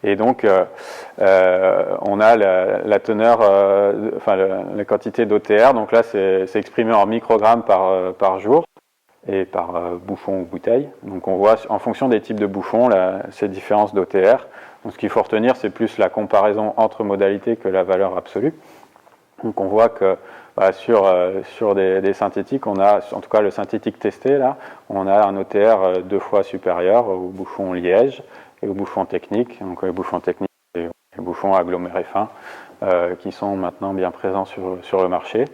Et donc, on a la teneur, la quantité d'OTR. Donc là, c'est exprimé en microgrammes par jour et par bouchon ou bouteille. Donc on voit en fonction des types de bouchons ces différences d'OTR. Donc ce qu'il faut retenir, c'est plus la comparaison entre modalités que la valeur absolue. Donc on voit que sur des synthétiques, on a, en tout cas le synthétique testé là, on a un OTR 2 fois supérieur au bouchon liège aux bouchons techniques. Donc les bouchons techniques, c'est les bouchons agglomérés fins qui sont maintenant bien présents sur le marché.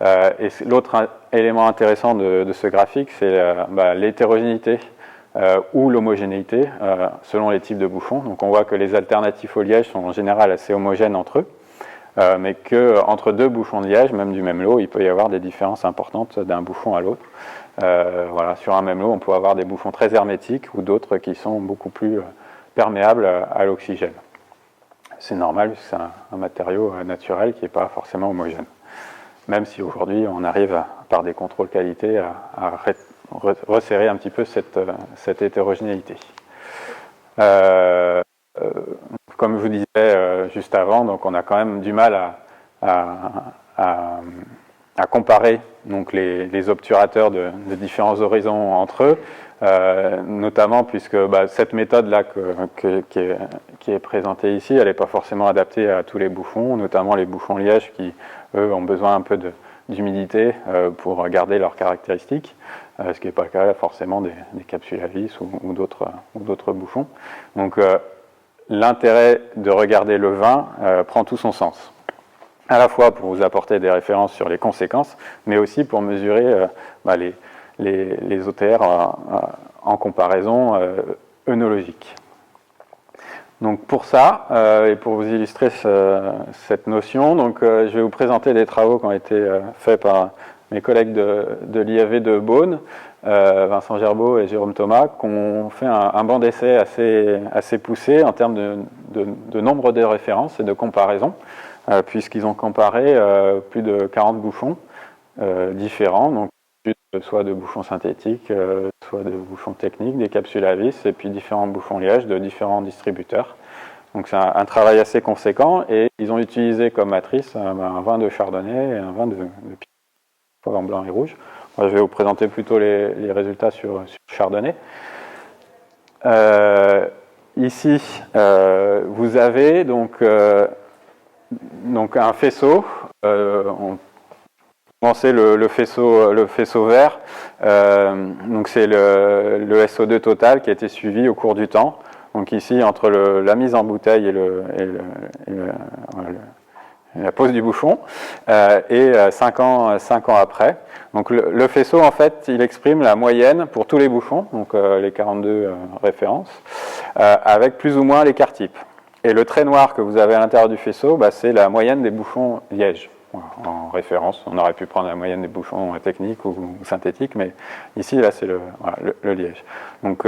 Et l'autre élément intéressant de ce graphique, c'est l'hétérogénéité ou l'homogénéité selon les types de bouchons. Donc on voit que les alternatifs au liège sont en général assez homogènes entre eux, mais qu'entre deux bouchons de liège, même du même lot, il peut y avoir des différences importantes d'un bouchon à l'autre. Voilà, sur un même lot, on peut avoir des bouchons très hermétiques ou d'autres qui sont beaucoup plus perméables à l'oxygène. C'est normal, puisque c'est un matériau naturel qui n'est pas forcément homogène. Même si aujourd'hui, on arrive, par des contrôles qualité, à resserrer un petit peu cette hétérogénéité. Comme je vous disais juste avant, donc on a quand même du mal à comparer donc les obturateurs de différents horizons entre eux, notamment puisque cette méthode-là qui est présentée ici, elle n'est pas forcément adaptée à tous les bouchons, notamment les bouchons liège qui, eux, ont besoin un peu d'humidité pour garder leurs caractéristiques, ce qui n'est pas le cas forcément des capsules à vis ou d'autres bouchons. Donc l'intérêt de regarder le vin prend tout son sens, à la fois pour vous apporter des références sur les conséquences, mais aussi pour mesurer les OTR en comparaison œnologique. Donc pour ça, et pour vous illustrer cette notion, donc, je vais vous présenter des travaux qui ont été faits par mes collègues de l'IAV de Beaune, Vincent Gerbeau et Jérôme Thomas, qui ont fait un banc d'essai assez poussé en termes de nombre de références et de comparaisons, puisqu'ils ont comparé plus de 40 bouchons différents, donc soit de bouchons synthétiques, soit de bouchons techniques, des capsules à vis, et puis différents bouchons liège de différents distributeurs. Donc c'est un travail assez conséquent, et ils ont utilisé comme matrice un vin de chardonnay et un vin de en blanc et rouge. Moi, je vais vous présenter plutôt les résultats sur chardonnay. Ici, vous avez donc un faisceau. On commencer le faisceau vert, donc c'est le SO2 total qui a été suivi au cours du temps. Donc ici, entre la mise en bouteille et la pose du bouchon, et 5 ans après. Donc le faisceau, en fait, il exprime la moyenne pour tous les bouchons, donc les 42 références, avec plus ou moins l'écart type. Et le trait noir que vous avez à l'intérieur du faisceau, c'est la moyenne des bouchons liège. En référence, on aurait pu prendre la moyenne des bouchons techniques ou synthétiques, mais ici, là, c'est le liège. Donc,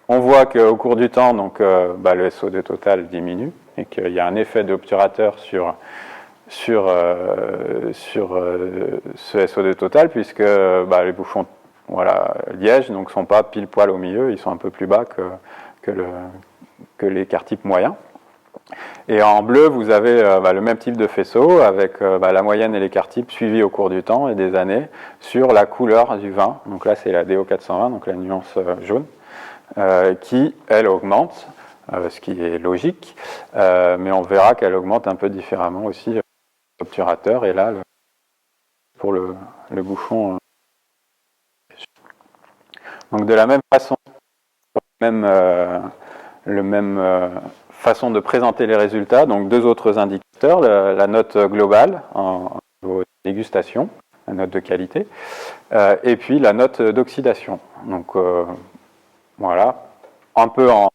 on voit qu'au cours du temps, donc, le SO2 total diminue et qu'il y a un effet d'obturateur sur ce SO2 total, puisque les bouchons liège ne sont pas pile poil au milieu, ils sont un peu plus bas que l'écart type moyen. Et en bleu, vous avez le même type de faisceau avec la moyenne et l'écart type suivis au cours du temps et des années sur la couleur du vin. Donc là, c'est la DO420, donc la nuance jaune, qui, elle, augmente, ce qui est logique, mais on verra qu'elle augmente un peu différemment aussi l'obturateur, et là, pour le bouchon. Donc de la même façon, le même façon de présenter les résultats, donc deux autres indicateurs, la note globale en dégustation, la note de qualité, et puis la note d'oxydation. Donc voilà, un peu en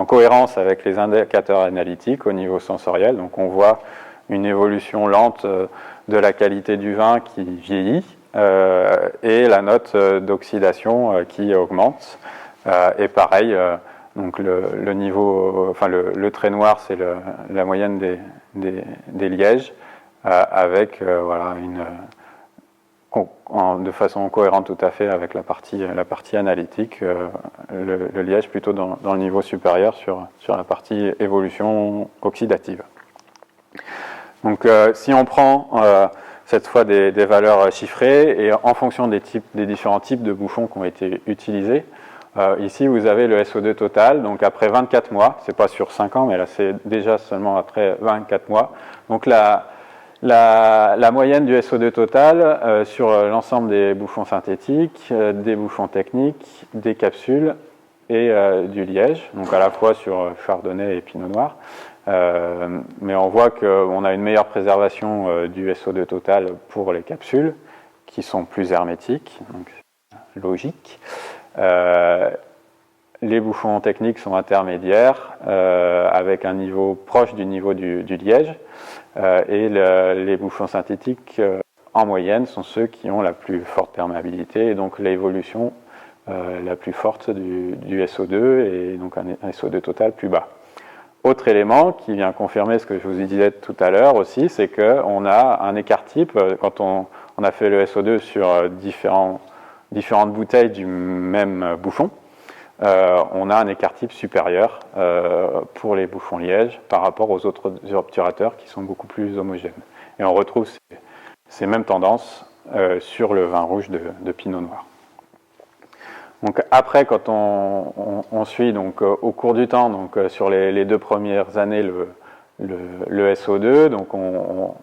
cohérence avec les indicateurs analytiques au niveau sensoriel. Donc on voit une évolution lente de la qualité du vin qui vieillit, et la note d'oxydation qui augmente. Et pareil, donc le niveau, le trait noir, c'est la moyenne des lièges, avec de façon cohérente tout à fait avec la partie analytique, le liège plutôt dans le niveau supérieur sur la partie évolution oxydative. Donc si on prend cette fois des valeurs chiffrées, et en fonction des différents types de bouchons qui ont été utilisés, ici, vous avez le SO2 total, donc après 24 mois, c'est pas sur 5 ans, mais là, c'est déjà seulement après 24 mois. Donc la La moyenne du SO2 total sur l'ensemble des bouchons synthétiques, des bouchons techniques, des capsules et du liège, donc à la fois sur chardonnay et pinot noir. Mais on voit qu'on a une meilleure préservation du SO2 total pour les capsules, qui sont plus hermétiques, donc logique. Les bouchons techniques sont intermédiaires, avec un niveau proche du niveau du liège, et les bouchons synthétiques, en moyenne, sont ceux qui ont la plus forte perméabilité, et donc l'évolution la plus forte du SO2, et donc un SO2 total plus bas. Autre élément qui vient confirmer ce que je vous disais tout à l'heure aussi, c'est qu'on a un écart type, quand on a fait le SO2 sur différentes bouteilles du même bouchon, on a un écart type supérieur pour les bouchons liège par rapport aux autres obturateurs qui sont beaucoup plus homogènes. Et on retrouve ces mêmes tendances sur le vin rouge de pinot noir. Donc après, quand on suit donc, au cours du temps, donc, sur les 2 premières années, le SO2, donc on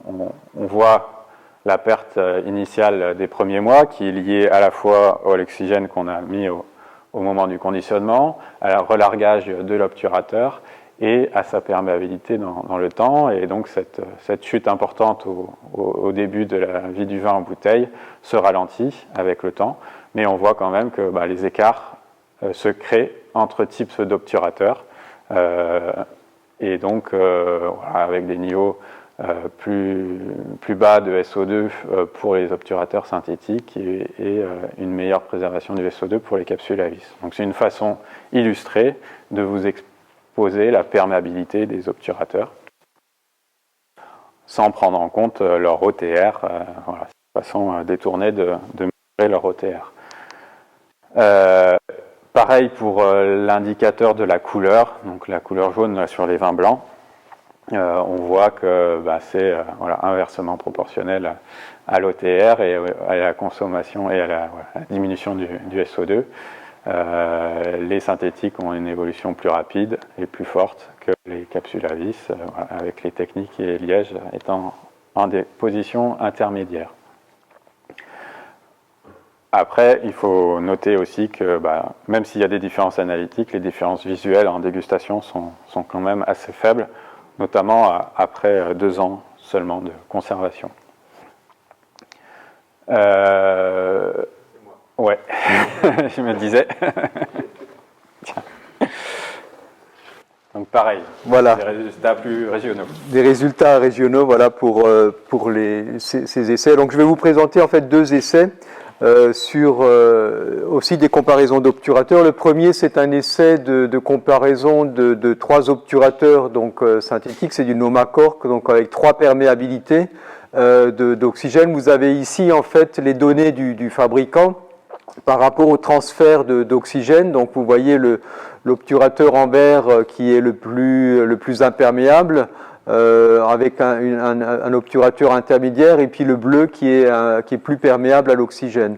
voit la perte initiale des premiers mois qui est liée à la fois à l'oxygène qu'on a mis au moment du conditionnement, à un relargage de l'obturateur et à sa perméabilité dans le temps. Et donc cette chute importante au début de la vie du vin en bouteille se ralentit avec le temps, mais on voit quand même que les écarts se créent entre types d'obturateurs, et donc voilà, avec des niveaux plus bas de SO2 pour les obturateurs synthétiques et une meilleure préservation du SO2 pour les capsules à vis. Donc c'est une façon illustrée de vous exposer la perméabilité des obturateurs sans prendre en compte leur OTR. Voilà, c'est une façon détournée de mesurer leur OTR. Pareil pour l'indicateur de la couleur, donc la couleur jaune là, sur les vins blancs. On voit que c'est inversement proportionnel à l'OTR et à la consommation et à la diminution du SO2. Les synthétiques ont une évolution plus rapide et plus forte que les capsules à vis, avec les techniques et les lièges étant en des positions intermédiaires. Après, il faut noter aussi que même s'il y a des différences analytiques, les différences visuelles en dégustation sont quand même assez faibles, notamment après 2 ans seulement de conservation. Ouais, je me disais. Donc pareil, voilà. Des résultats plus régionaux. Des résultats régionaux, voilà, pour ces essais. Donc je vais vous présenter en fait 2 essais sur aussi des comparaisons d'obturateurs. Le premier, c'est un essai de comparaison de 3 obturateurs donc synthétiques, c'est du Nomacork, donc avec 3 perméabilités d'oxygène. Vous avez ici en fait les données du fabricant par rapport au transfert d'oxygène. Donc vous voyez l'obturateur en vert qui est le plus imperméable, avec un obturateur intermédiaire, et puis le bleu qui est plus perméable à l'oxygène.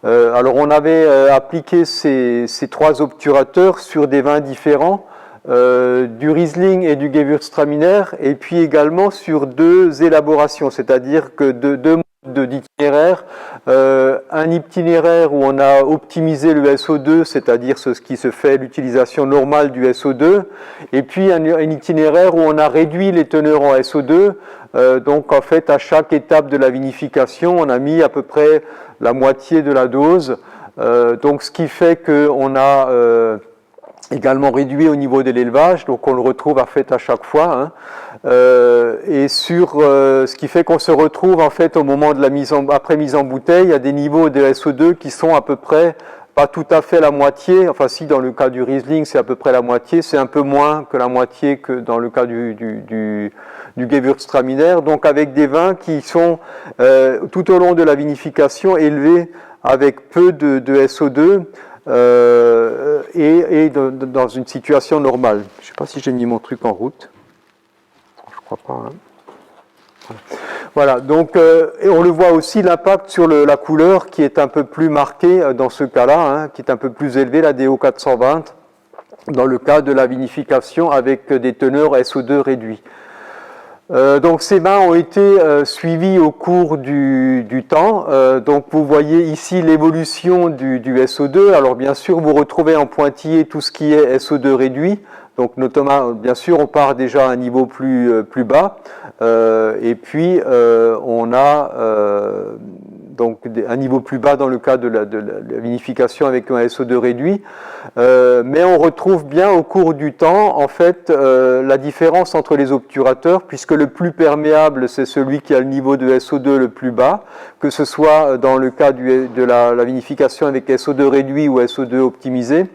Alors on avait appliqué ces 3 obturateurs sur des vins différents, du Riesling et du Gewürztraminer, et puis également sur 2 élaborations, c'est-à-dire que 2 modes d'itinéraire, un itinéraire où on a optimisé le SO2, c'est-à-dire ce qui se fait l'utilisation normale du SO2, et puis un itinéraire où on a réduit les teneurs en SO2, donc en fait à chaque étape de la vinification, on a mis à peu près la moitié de la dose, donc ce qui fait qu'on a également réduit au niveau de l'élevage, donc on le retrouve en fait à chaque fois, et sur ce qui fait qu'on se retrouve en fait au moment de la après mise en bouteille à des niveaux de SO2 qui sont à peu près pas tout à fait la moitié, enfin si dans le cas du Riesling c'est à peu près la moitié, c'est un peu moins que la moitié que dans le cas du Gewürztraminer, donc avec des vins qui sont tout au long de la vinification élevés avec peu de SO2, et dans une situation normale. Je ne sais pas si j'ai mis mon truc en route. Je crois pas. Hein. Voilà, donc et on le voit aussi l'impact sur la couleur qui est un peu plus marqué dans ce cas-là, hein, qui est un peu plus élevé, la DO 420, dans le cas de la vinification avec des teneurs SO2 réduits. Donc ces vins ont été suivis au cours du temps. Donc vous voyez ici l'évolution du SO2. Alors bien sûr, vous retrouvez en pointillé tout ce qui est SO2 réduit. Donc notamment, bien sûr, on part déjà à un niveau plus bas. Et puis on a donc un niveau plus bas dans le cas de la vinification avec un SO2 réduit. Mais on retrouve bien au cours du temps, en fait, la différence entre les obturateurs, puisque le plus perméable, c'est celui qui a le niveau de SO2 le plus bas, que ce soit dans le cas de la vinification avec SO2 réduit ou SO2 optimisé.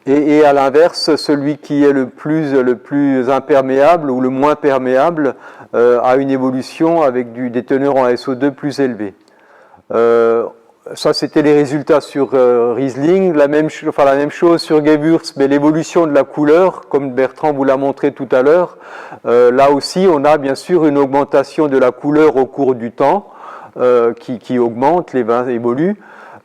Et à l'inverse, celui qui est le plus imperméable ou le moins perméable a une évolution avec des teneurs en SO2 plus élevées. Ça, c'était les résultats sur Riesling. La même chose sur Gewürz, mais l'évolution de la couleur, comme Bertrand vous l'a montré tout à l'heure. Là aussi, on a bien sûr une augmentation de la couleur au cours du temps qui augmente, les vins évoluent.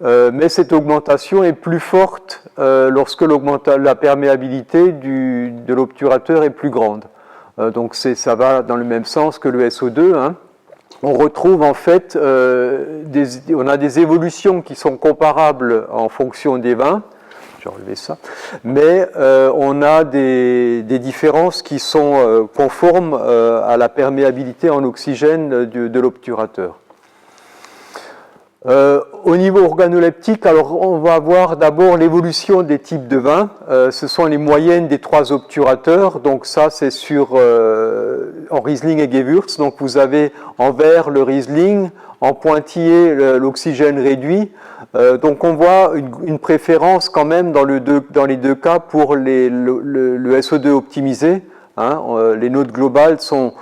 Mais cette augmentation est plus forte lorsque la perméabilité de l'obturateur est plus grande. Donc ça va dans le même sens que le SO2. Hein. On retrouve en fait, on a des évolutions qui sont comparables en fonction des vins. Je vais enlever ça. Mais on a des différences qui sont conformes à la perméabilité en oxygène de l'obturateur. Au niveau organoleptique, alors on va voir d'abord l'évolution des types de vins. Ce sont les moyennes des 3 obturateurs. Donc ça, c'est en Riesling et Gewürz. Donc vous avez en vert le Riesling, en pointillé l'oxygène réduit. Donc on voit une préférence quand même dans les deux cas pour le SO2 optimisé. Hein, les notes globales sont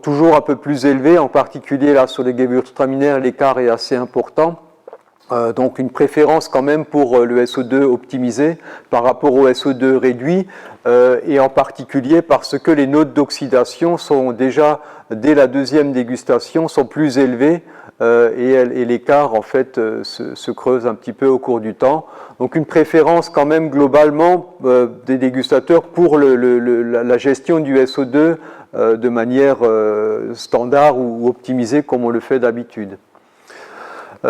toujours un peu plus élevées, en particulier là sur les Gewürztraminer, l'écart est assez important. Donc une préférence quand même pour le SO2 optimisé par rapport au SO2 réduit, et en particulier parce que les notes d'oxydation sont déjà, dès la deuxième dégustation, sont plus élevées, et l'écart en fait se creuse un petit peu au cours du temps. Donc une préférence quand même globalement des dégustateurs pour la gestion du SO2 de manière standard ou optimisée comme on le fait d'habitude.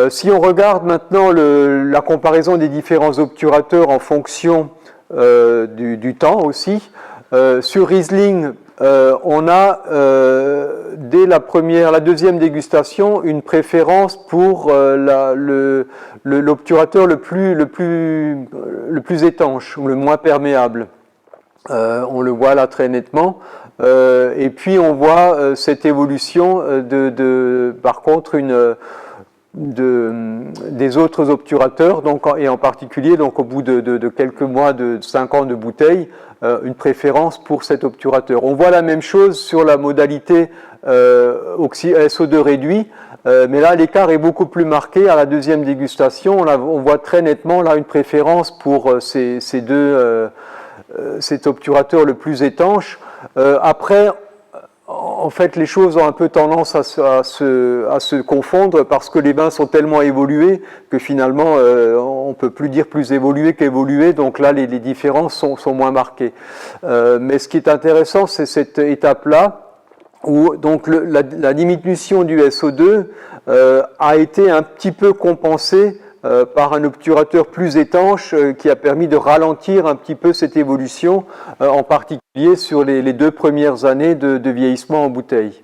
Si on regarde maintenant la comparaison des différents obturateurs en fonction du temps aussi, sur Riesling, on a dès la deuxième dégustation une préférence pour l'obturateur le plus étanche ou le moins perméable. On le voit là très nettement. Et puis on voit cette évolution par contre des autres obturateurs, donc, et en particulier donc, au bout de quelques mois, de 5 ans de bouteille, une préférence pour cet obturateur. On voit la même chose sur la modalité SO2 réduit, mais là l'écart est beaucoup plus marqué à la deuxième dégustation. On voit très nettement là une préférence pour cet obturateur le plus étanche. Après, en fait, les choses ont un peu tendance à se confondre parce que les vins sont tellement évolués que finalement, on ne peut plus dire plus évolué qu'évolué. Donc là, les différences sont moins marquées. Mais ce qui est intéressant, c'est cette étape-là où donc la diminution du SO2 a été un petit peu compensée par un obturateur plus étanche qui a permis de ralentir un petit peu cette évolution, en particulier sur les 2 premières années de vieillissement en bouteille.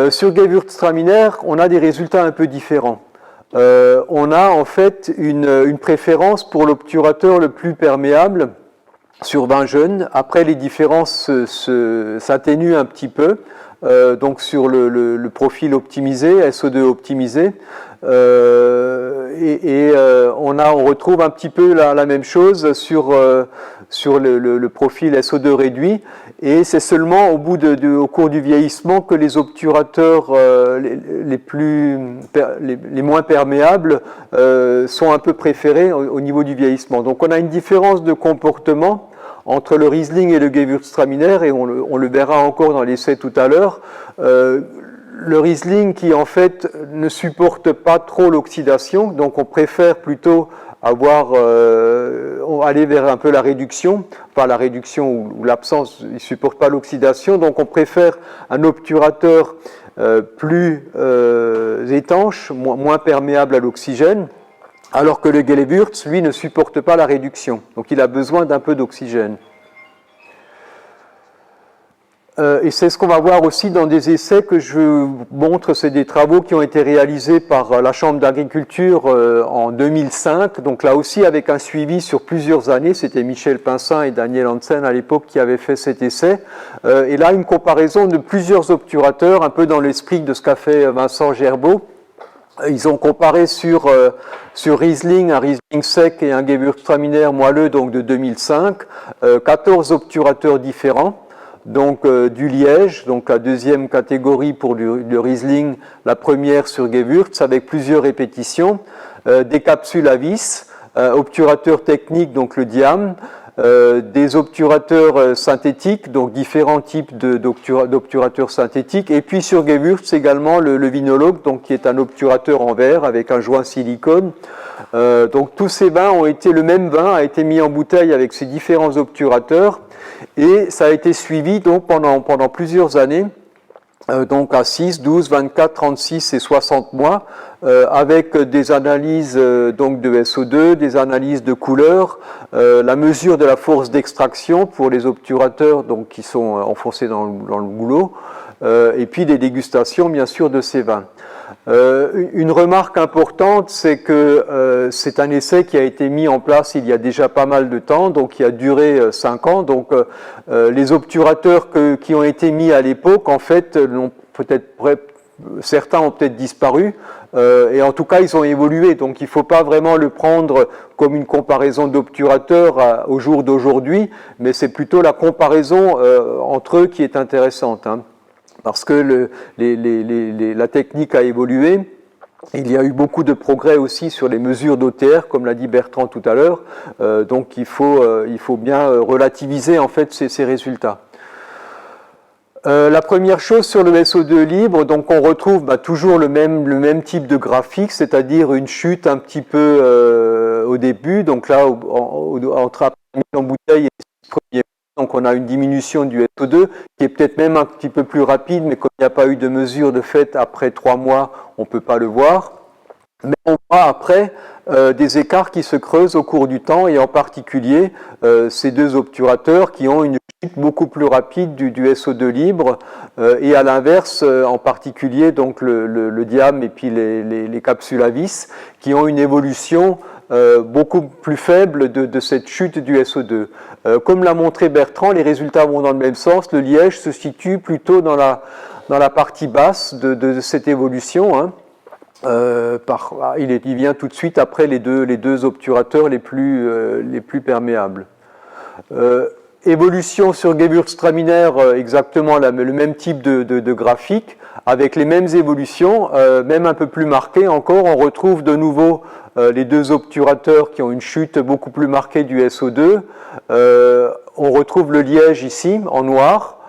Sur Gewürztraminer, on a des résultats un peu différents. On a en fait une préférence pour l'obturateur le plus perméable sur vin jeune. Après, les différences s'atténuent un petit peu. Donc sur le profil optimisé, SO2 optimisé, on retrouve un petit peu la même chose sur le profil SO2 réduit, et c'est seulement au cours du vieillissement que les obturateurs les moins perméables sont un peu préférés au niveau du vieillissement. Donc on a une différence de comportement entre le Riesling et le Gewürztraminer, et on le verra encore dans l'essai tout à l'heure. le Riesling qui en fait ne supporte pas trop l'oxydation, donc on préfère plutôt aller vers un peu la réduction, pas la réduction ou l'absence, il ne supporte pas l'oxydation, donc on préfère un obturateur plus étanche, moins perméable à l'oxygène, alors que le Gelewürz, lui, ne supporte pas la réduction, donc il a besoin d'un peu d'oxygène. Et c'est ce qu'on va voir aussi dans des essais que je vous montre, c'est des travaux qui ont été réalisés par la Chambre d'agriculture en 2005, donc là aussi avec un suivi sur plusieurs années, c'était Michel Pincin et Daniel Hansen à l'époque qui avaient fait cet essai, et là une comparaison de plusieurs obturateurs, un peu dans l'esprit de ce qu'a fait Vincent Gerbeau. Ils ont comparé sur Riesling, un Riesling sec et un Gewürztraminer moelleux donc de 2005, 14 obturateurs différents. Donc du liège, donc la deuxième catégorie pour le Riesling, la première sur Gewürz avec plusieurs répétitions, des capsules à vis, obturateur technique donc le diam, des obturateurs synthétiques, donc différents types d'obturateurs synthétiques, et puis sur Gewürz également le vinologue, donc qui est un obturateur en verre avec un joint silicone. Donc tous ces vins ont été, le même vin a été mis en bouteille avec ces différents obturateurs, et ça a été suivi donc pendant plusieurs années, donc à 6, 12, 24, 36 et 60 mois, avec des analyses donc de SO2, des analyses de couleur, la mesure de la force d'extraction pour les obturateurs donc, qui sont enfoncés dans le goulot, et puis des dégustations bien sûr de ces vins. Une remarque importante, c'est que c'est un essai qui a été mis en place il y a déjà pas mal de temps, donc qui a duré 5 ans. Donc les obturateurs qui ont été mis à l'époque, en fait, certains ont peut-être disparu, et en tout cas ils ont évolué. Donc il ne faut pas vraiment le prendre comme une comparaison d'obturateurs au jour d'aujourd'hui, mais c'est plutôt la comparaison entre eux qui est intéressante, hein. Parce que la technique a évolué, il y a eu beaucoup de progrès aussi sur les mesures d'OTR, comme l'a dit Bertrand tout à l'heure, donc il faut bien relativiser en fait ces résultats. La première chose sur le SO2 libre, donc on retrouve toujours le même type de graphique, c'est-à-dire une chute un petit peu au début, donc là entre la mise en bouteille et le premier. Donc on a une diminution du SO2 qui est peut-être même un petit peu plus rapide, mais comme il n'y a pas eu de mesure de fait après 3 mois, on ne peut pas le voir. Mais on voit après des écarts qui se creusent au cours du temps, et en particulier ces deux obturateurs qui ont une chute beaucoup plus rapide du SO2 libre, et à l'inverse, en particulier donc le diam et puis les capsules à vis qui ont une évolution beaucoup plus faible de cette chute du SO2. Comme l'a montré Bertrand, les résultats vont dans le même sens. Le liège se situe plutôt dans la partie basse de cette évolution, hein. Il vient tout de suite après les deux obturateurs les plus perméables. Évolution sur Gewürztraminer, exactement le même type de graphique, avec les mêmes évolutions, même un peu plus marquées encore. On retrouve de nouveau les deux obturateurs qui ont une chute beaucoup plus marquée du SO2. On retrouve le liège ici, en noir.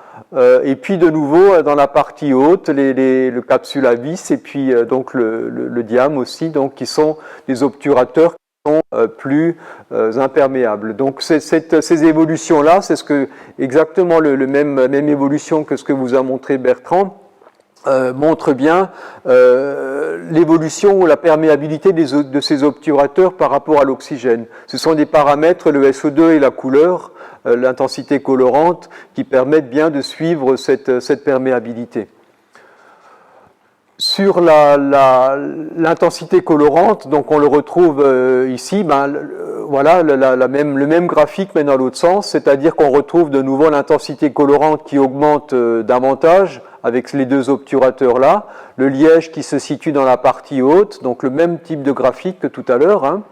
Et puis de nouveau dans la partie haute le capsule à vis et puis donc le diam aussi, donc qui sont des obturateurs qui sont plus imperméables. Donc ces évolutions là, c'est exactement la même évolution que ce que vous a montré Bertrand, montre bien l'évolution ou la perméabilité de ces obturateurs par rapport à l'oxygène. Ce sont des paramètres, le SO2 et la couleur, l'intensité colorante, qui permettent bien de suivre cette perméabilité. Sur l'intensité colorante, donc on le retrouve ici, voilà le même graphique mais dans l'autre sens, c'est-à-dire qu'on retrouve de nouveau l'intensité colorante qui augmente davantage avec les deux obturateurs là, le liège qui se situe dans la partie haute, donc le même type de graphique que tout à l'heure, hein.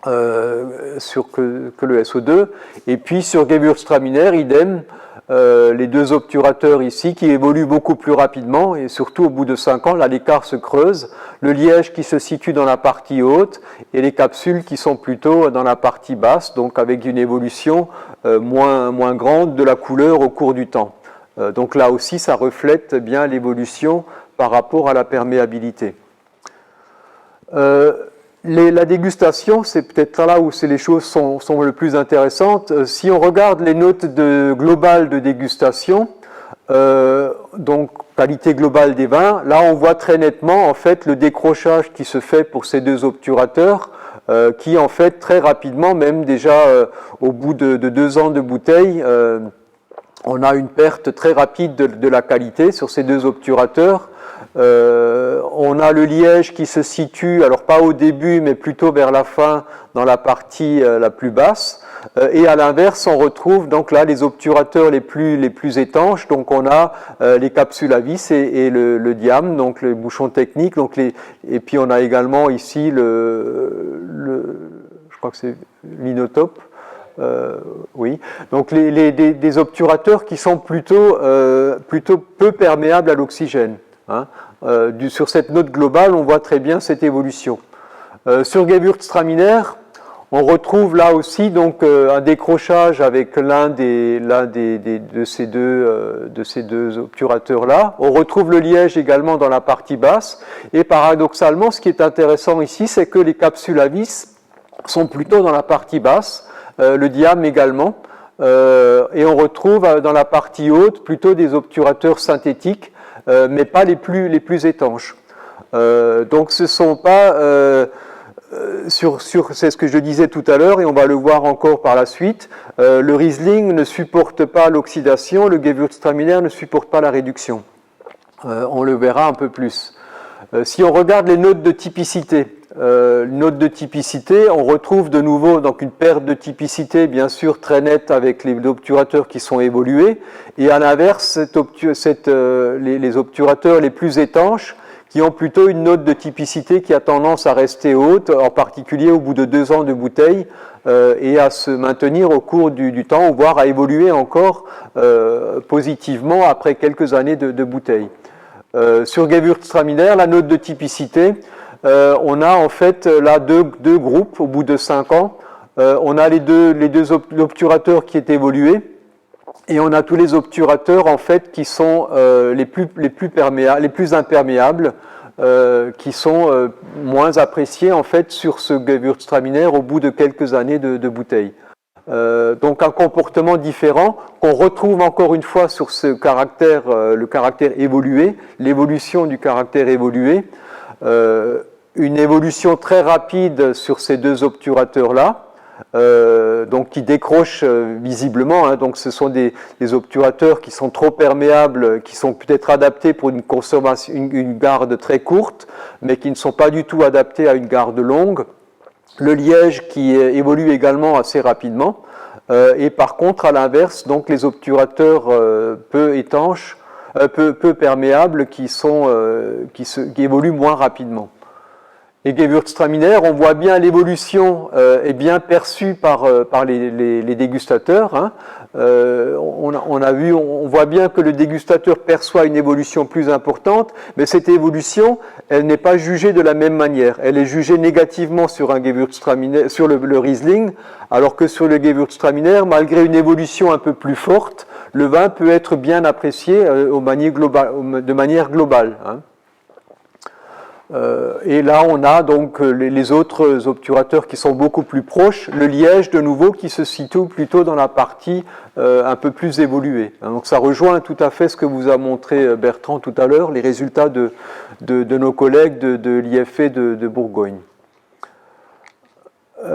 Que le SO2, et puis sur Gewürztraminer, idem, les deux obturateurs ici qui évoluent beaucoup plus rapidement, et surtout au bout de 5 ans, là l'écart se creuse, le liège qui se situe dans la partie haute, et les capsules qui sont plutôt dans la partie basse, donc avec une évolution moins grande de la couleur au cours du temps. Donc là aussi, ça reflète bien l'évolution par rapport à la perméabilité. La dégustation, c'est peut-être là où les choses sont le plus intéressantes. Si on regarde les notes globales de dégustation, donc qualité globale des vins, là on voit très nettement en fait le décrochage qui se fait pour ces deux obturateurs, qui en fait très rapidement, même déjà au bout de 2 ans de bouteille, on a une perte très rapide de la qualité sur ces deux obturateurs. On a le liège qui se situe, alors pas au début, mais plutôt vers la fin, dans la partie la plus basse. Et à l'inverse, on retrouve donc là les obturateurs les plus étanches. Donc on a les capsules à vis et le diam, donc le bouchon technique. Donc et puis on a également ici je crois que c'est l'inotope. Oui, donc des obturateurs qui sont plutôt peu perméables à l'oxygène. Hein. Sur cette note globale, on voit très bien cette évolution. Sur Gewürztraminer, on retrouve là aussi donc un décrochage avec l'un de ces deux obturateurs-là. On retrouve le liège également dans la partie basse. Et paradoxalement, ce qui est intéressant ici, c'est que les capsules à vis sont plutôt dans la partie basse, le diam également. Et on retrouve dans la partie haute plutôt des obturateurs synthétiques, mais pas les plus étanches. Donc ce ne sont pas... c'est ce que je disais tout à l'heure, et on va le voir encore par la suite, le Riesling ne supporte pas l'oxydation, le Gewürztraminer ne supporte pas la réduction. On le verra un peu plus. Si on regarde les notes de typicité, on retrouve de nouveau donc une perte de typicité bien sûr très nette avec les obturateurs qui sont évolués, et à l'inverse les obturateurs les plus étanches qui ont plutôt une note de typicité qui a tendance à rester haute, en particulier au bout de 2 ans de bouteille, et à se maintenir au cours du temps, voire à évoluer encore positivement après quelques années de bouteille. Sur Gewürztraminer, la note de typicité, on a en fait là deux groupes au bout de 5 ans. On a les deux obturateurs qui est évolué, et on a tous les obturateurs en fait qui sont les plus imperméables, qui sont moins appréciés en fait sur ce Gewürztraminer au bout de quelques années de bouteille. Donc un comportement différent qu'on retrouve encore une fois sur ce caractère, le caractère évolué, l'évolution du caractère évolué, une évolution très rapide sur ces deux obturateurs-là, donc qui décrochent visiblement, hein, donc ce sont des obturateurs qui sont trop perméables, qui sont peut-être adaptés pour une consommation, une garde très courte, mais qui ne sont pas du tout adaptés à une garde longue. Le liège qui évolue également assez rapidement, et par contre à l'inverse, donc les obturateurs peu étanches, peu perméables qui évoluent moins rapidement. Et Gewürztraminer, on voit bien l'évolution est bien perçue par les dégustateurs. Hein. On voit bien que le dégustateur perçoit une évolution plus importante, mais cette évolution, elle n'est pas jugée de la même manière. Elle est jugée négativement sur un Gewürztraminer, sur le Riesling, alors que sur le Gewürztraminer, malgré une évolution un peu plus forte, le vin peut être bien apprécié de manière globale. Hein. Et là, on a donc les autres obturateurs qui sont beaucoup plus proches. Le liège, de nouveau, qui se situe plutôt dans la partie un peu plus évoluée. Donc ça rejoint tout à fait ce que vous a montré Bertrand tout à l'heure, les résultats de nos collègues de l'IFE de Bourgogne.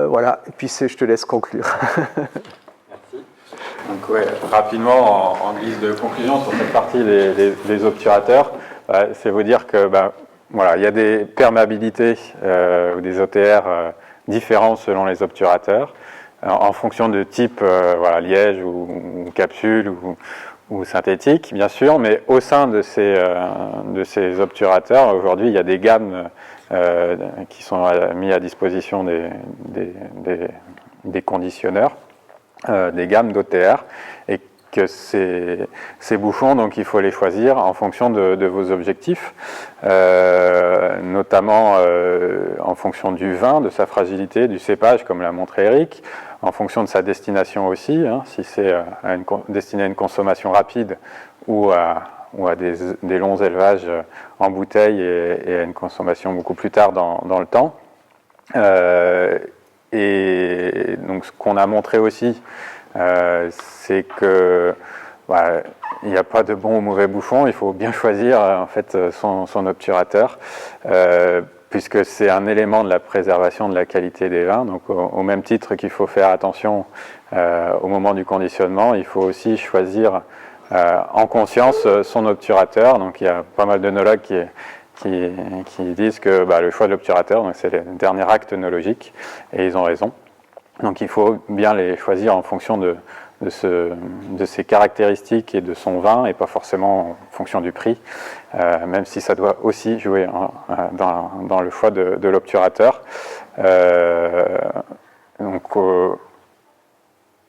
Voilà, et puis je te laisse conclure. Merci. Donc ouais, rapidement, en guise de conclusion sur cette partie des obturateurs, c'est vous dire que voilà, il y a des perméabilités ou des OTR différents selon les obturateurs, en fonction de type voilà, liège ou capsule ou synthétique, bien sûr, mais au sein de ces obturateurs, aujourd'hui, il y a des gammes qui sont mis à disposition des conditionneurs, des gammes d'OTR, et que ces bouchons, donc il faut les choisir en fonction de vos objectifs, notamment en fonction du vin, de sa fragilité, du cépage, comme l'a montré Eric, en fonction de sa destination aussi, hein, si c'est destiné à une consommation rapide ou à ou à des longs élevages en bouteille et à une consommation beaucoup plus tard dans le temps. Et donc ce qu'on a montré aussi, c'est que il n'y a pas de bon ou mauvais bouchon, il faut bien choisir en fait son obturateur, puisque c'est un élément de la préservation de la qualité des vins. Donc au même titre qu'il faut faire attention au moment du conditionnement, il faut aussi choisir en conscience son obturateur. Donc il y a pas mal d'œnologues qui disent que le choix de l'obturateur, c'est le dernier acte œnologique, et ils ont raison. Donc il faut bien les choisir en fonction de ses caractéristiques et de son vin, et pas forcément en fonction du prix, même si ça doit aussi jouer dans le choix de l'obturateur. Donc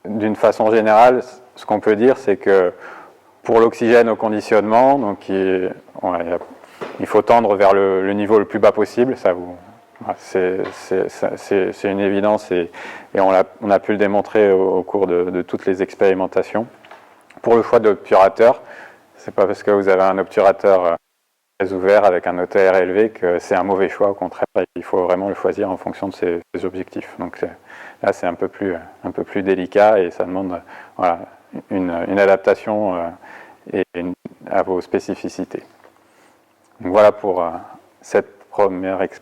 d'une façon générale, ce qu'on peut dire, c'est que pour l'oxygène au conditionnement, donc il faut tendre vers le niveau le plus bas possible. C'est une évidence, et on a pu le démontrer au cours de toutes les expérimentations. Pour le choix de l'obturateur, c'est pas parce que vous avez un obturateur très ouvert avec un OTR élevé que c'est un mauvais choix. Au contraire, il faut vraiment le choisir en fonction de ses objectifs. Donc là, c'est un peu plus délicat, et ça demande une adaptation à vos spécificités. Donc voilà pour cette première exposé.